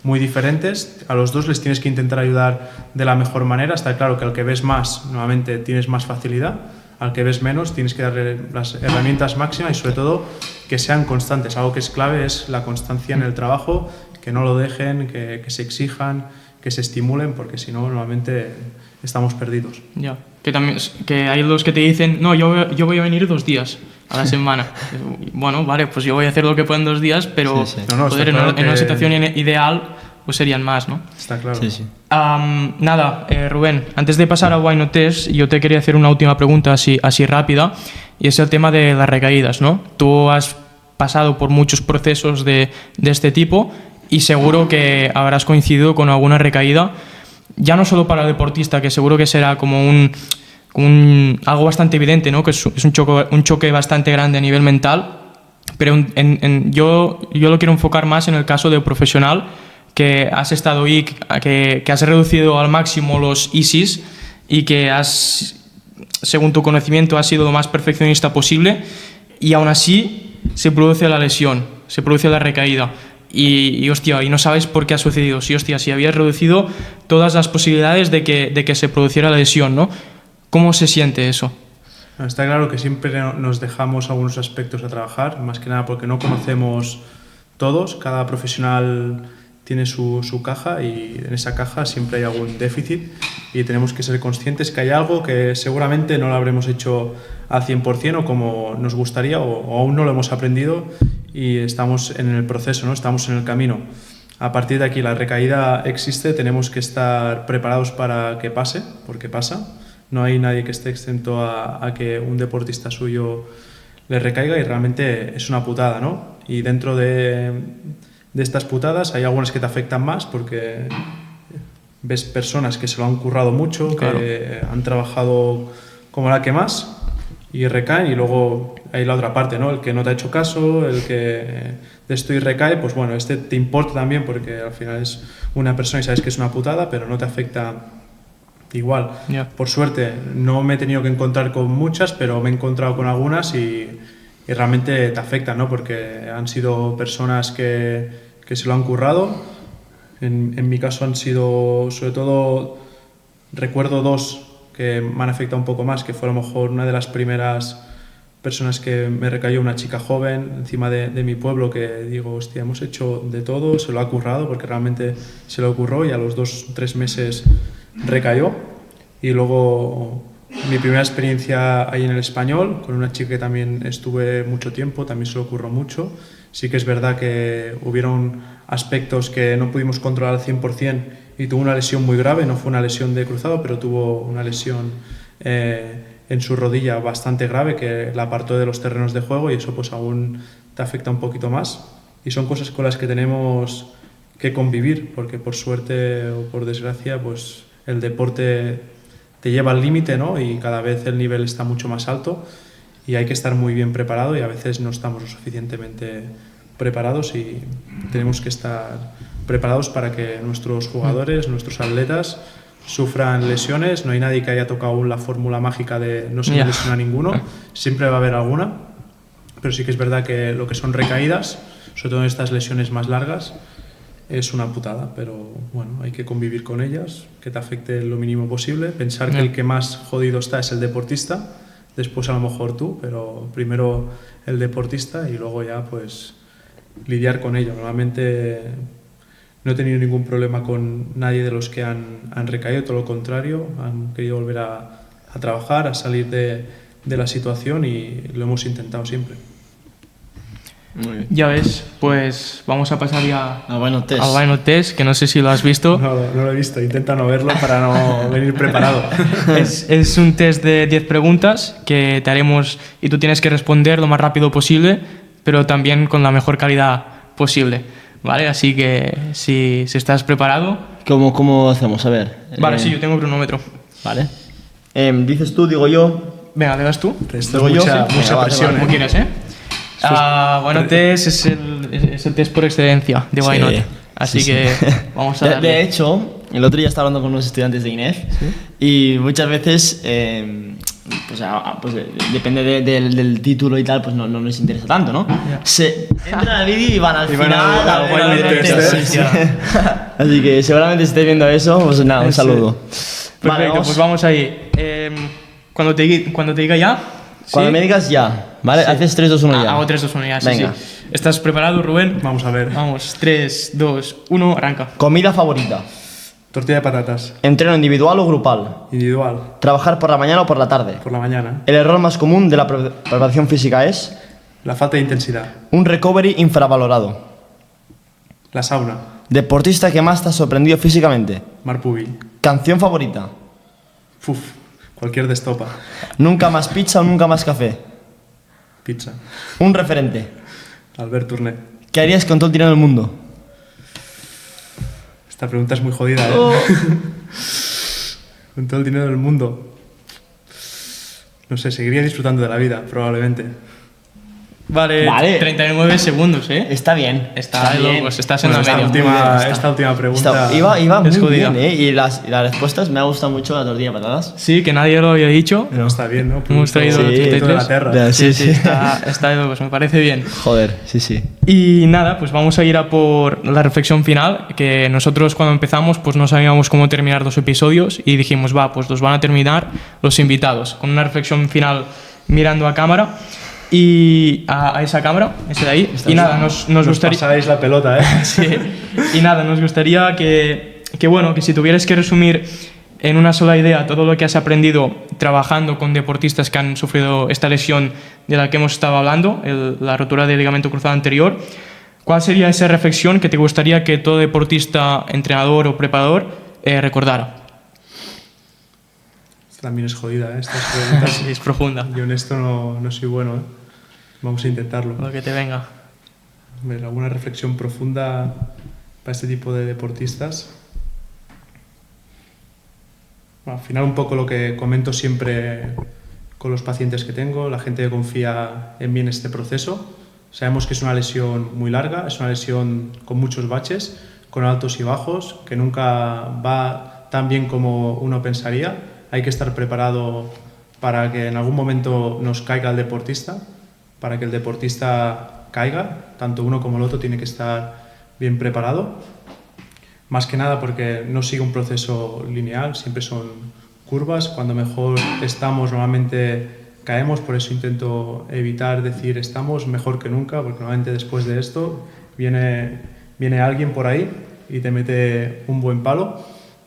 muy diferentes, a los 2 les tienes que intentar ayudar de la mejor manera. Está claro que al que ves más, nuevamente tienes más facilidad, al que ves menos tienes que darle las herramientas máximas y sobre todo que sean constantes. Algo que es clave es la constancia en el trabajo, que no lo dejen, que se exijan, que se estimulen, porque si no, normalmente estamos perdidos. Ya, que hay los que te dicen, no, yo voy a venir 2 días a la semana. Bueno, vale, pues yo voy a hacer lo que puedo en 2 días, pero Sí, sí. No, joder, está claro en una que- situación ideal pues serían más, ¿no? Está claro. Sí, sí. Nada, Rubén, antes de pasar a Why Not Test, yo te quería hacer una última pregunta así rápida, y es el tema de las recaídas, ¿no? Tú has pasado por muchos procesos de este tipo y seguro que habrás coincidido con alguna recaída, ya no solo para el deportista, que seguro que será como algo bastante evidente, ¿no? Que es un choque bastante grande a nivel mental, pero yo lo quiero enfocar más en el caso de profesional, que has estado ahí, que has reducido al máximo los ISIS y que según tu conocimiento, has sido lo más perfeccionista posible, y aún así se produce la lesión, se produce la recaída. Y hostia, y no sabes por qué ha sucedido. Sí, hostia, si habías reducido todas las posibilidades de que se produciera la lesión, ¿no? ¿Cómo se siente eso? Está claro que siempre nos dejamos algunos aspectos a trabajar, más que nada porque no conocemos todos. Cada profesional tiene su caja, y en esa caja siempre hay algún déficit, y tenemos que ser conscientes que hay algo que seguramente no lo habremos hecho al 100% o como nos gustaría, o aún no lo hemos aprendido y estamos en el proceso, ¿no? Estamos en el camino. A partir de aquí la recaída existe, tenemos que estar preparados para que pase, porque pasa. No hay nadie que esté exento a que un deportista suyo le recaiga, y realmente es una putada, ¿no? Y dentro de estas putadas hay algunas que te afectan más porque ves personas que se lo han currado mucho, claro, que han trabajado como la que más, y recaen, y luego hay la otra parte, ¿no? El que no te ha hecho caso, el que de esto y recae, pues bueno, este te importa también porque al final es una persona y sabes que es una putada, pero no te afecta igual. Yeah. Por suerte no me he tenido que encontrar con muchas, pero me he encontrado con algunas y realmente te afectan, ¿no? Porque han sido personas que se lo han currado. En mi caso han sido, sobre todo, recuerdo 2 que me han afectado un poco más, que fue a lo mejor una de las primeras personas que me recayó, una chica joven encima de mi pueblo, que digo, hostia, hemos hecho de todo, se lo ha currado, porque realmente se lo curró, y a los 2-3 meses recayó. Y luego mi primera experiencia ahí en el Español, con una chica que también estuve mucho tiempo, también se lo curró mucho. Sí que es verdad que hubieron aspectos que no pudimos controlar al 100%, y tuvo una lesión muy grave, no fue una lesión de cruzado, pero tuvo una lesión en su rodilla bastante grave, que la apartó de los terrenos de juego, y eso pues aún te afecta un poquito más. Y son cosas con las que tenemos que convivir, porque por suerte o por desgracia pues el deporte te lleva al límite, ¿no? Y cada vez el nivel está mucho más alto, y hay que estar muy bien preparado, y a veces no estamos lo suficientemente preparados, y tenemos que estar preparados para que nuestros jugadores, nuestros atletas sufran lesiones. No hay nadie que haya tocado aún la fórmula mágica de no se me lesiona ninguno, siempre va a haber alguna, pero sí que es verdad que lo que son recaídas, sobre todo en estas lesiones más largas, es una putada, pero bueno, hay que convivir con ellas, que te afecte lo mínimo posible, pensar que el que más jodido está es el deportista, después a lo mejor tú, pero primero el deportista, y luego ya pues lidiar con ello. Normalmente no he tenido ningún problema con nadie de los que han recaído, todo lo contrario, han querido volver a trabajar, a salir de la situación, y lo hemos intentado siempre. Muy bien. Ya ves, pues vamos a pasar ya Ah, bueno, test. al Why Not Test, que no sé si lo has visto. No lo he visto, intenta no verlo para no venir preparado. Es un test de 10 preguntas que te haremos, y tú tienes que responder lo más rápido posible, pero también con la mejor calidad posible, ¿vale? Así que si estás preparado... ¿Cómo hacemos? A ver. Vale, sí, yo tengo cronómetro. Vale. Dices tú, digo yo. Venga, ¿le das tú? Esto Digo es yo, mucha, sí. mucha Venga, presión, Como ¿eh? quieras, ¿eh? Bueno, test es el test por excelencia de Why Sí. Not. Así Sí, que sí. vamos a De darle. hecho, el otro día estaba hablando con unos estudiantes de INEF, y muchas veces, pues depende del título y tal, pues no les interesa tanto, ¿no? Se entran al vídeo y van al Y van final. al Why Not Test, sí, sí. Así que seguramente si estés viendo eso, pues nada, un saludo. Perfecto, pues vamos ahí. Cuando te diga ya... Cuando ¿sí? me digas ya, ¿vale? Sí. Haces 3, 2, 1 ya. Hago 3, 2, 1 ya, sí, Venga. sí. ¿Estás preparado, Rubén? Vamos a ver. Vamos, 3, 2, 1, arranca. Comida favorita. Tortilla de patatas. Entreno individual o grupal. Individual. Trabajar por la mañana o por la tarde. Por la mañana. El error más común de la preparación física es La falta de intensidad. un recovery infravalorado. La sauna. Deportista que más te ha sorprendido físicamente. Marpubi. Canción favorita. Fuf. Cualquier destopa. Nunca más pizza o nunca más café. Pizza. Un referente. Albert Tourné. ¿Qué harías con todo el dinero del mundo? Esta pregunta es muy jodida, ¿eh? Con todo el dinero del mundo. No sé, seguiría disfrutando de la vida, probablemente. Vale, Vale. 39 segundos, ¿eh? Está bien. Está de bien. locos, estás en Bueno, la media. esta última pregunta... Iba muy Es jodida. bien, ¿eh? Y las respuestas me ha gustado mucho la tortilla de patatas. Sí, que nadie lo había dicho. No, está bien, ¿no? Hemos traído Producto- el producto de la 33. tierra. Sí, sí. Está de locos, me parece bien. Joder, sí, sí. Y nada, pues vamos a ir a por la reflexión final, que nosotros cuando empezamos pues no sabíamos cómo terminar los episodios y dijimos, va, pues los van a terminar los invitados, con una reflexión final mirando a cámara y a esa cámara, ese de ahí. Y nada, nos gustaría... pasáis la pelota, ¿eh? Sí. Y nada, nos gustaría que bueno, que si tuvieras que resumir en una sola idea todo lo que has aprendido trabajando con deportistas que han sufrido esta lesión de la que hemos estado hablando, la rotura del ligamento cruzado anterior, ¿cuál sería esa reflexión que te gustaría que todo deportista, entrenador o preparador recordara? Esta también es jodida, ¿eh? Estas preguntas... Sí, es profunda, Yo en esto no soy bueno, ¿eh? Vamos a intentarlo. lo que te venga. Hombre, ¿alguna reflexión profunda para este tipo de deportistas? Bueno, al final un poco lo que comento siempre con los pacientes que tengo, la gente que confía en mí en este proceso. Sabemos que es una lesión muy larga, es una lesión con muchos baches, con altos y bajos, que nunca va tan bien como uno pensaría. Hay que estar preparado para que en algún momento nos caiga el deportista, para que el deportista caiga, tanto uno como el otro tiene que estar bien preparado. Más que nada porque no sigue un proceso lineal, siempre son curvas. Cuando mejor estamos, normalmente caemos, por eso intento evitar decir estamos mejor que nunca, porque normalmente después de esto viene alguien por ahí y te mete un buen palo.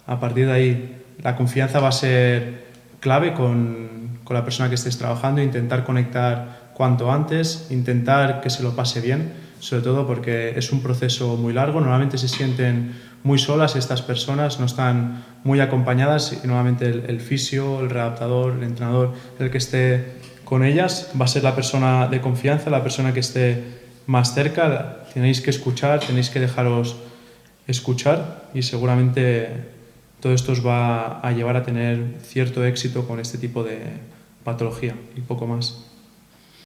A partir de ahí la confianza va a ser clave con la persona que estés trabajando, intentar conectar cuanto antes, intentar que se lo pase bien, sobre todo porque es un proceso muy largo, normalmente se sienten muy solas estas personas, no están muy acompañadas y normalmente el fisio, el readaptador, el entrenador, el que esté con ellas va a ser la persona de confianza, la persona que esté más cerca. Tenéis que escuchar, tenéis que dejaros escuchar y seguramente todo esto os va a llevar a tener cierto éxito con este tipo de patología y poco más.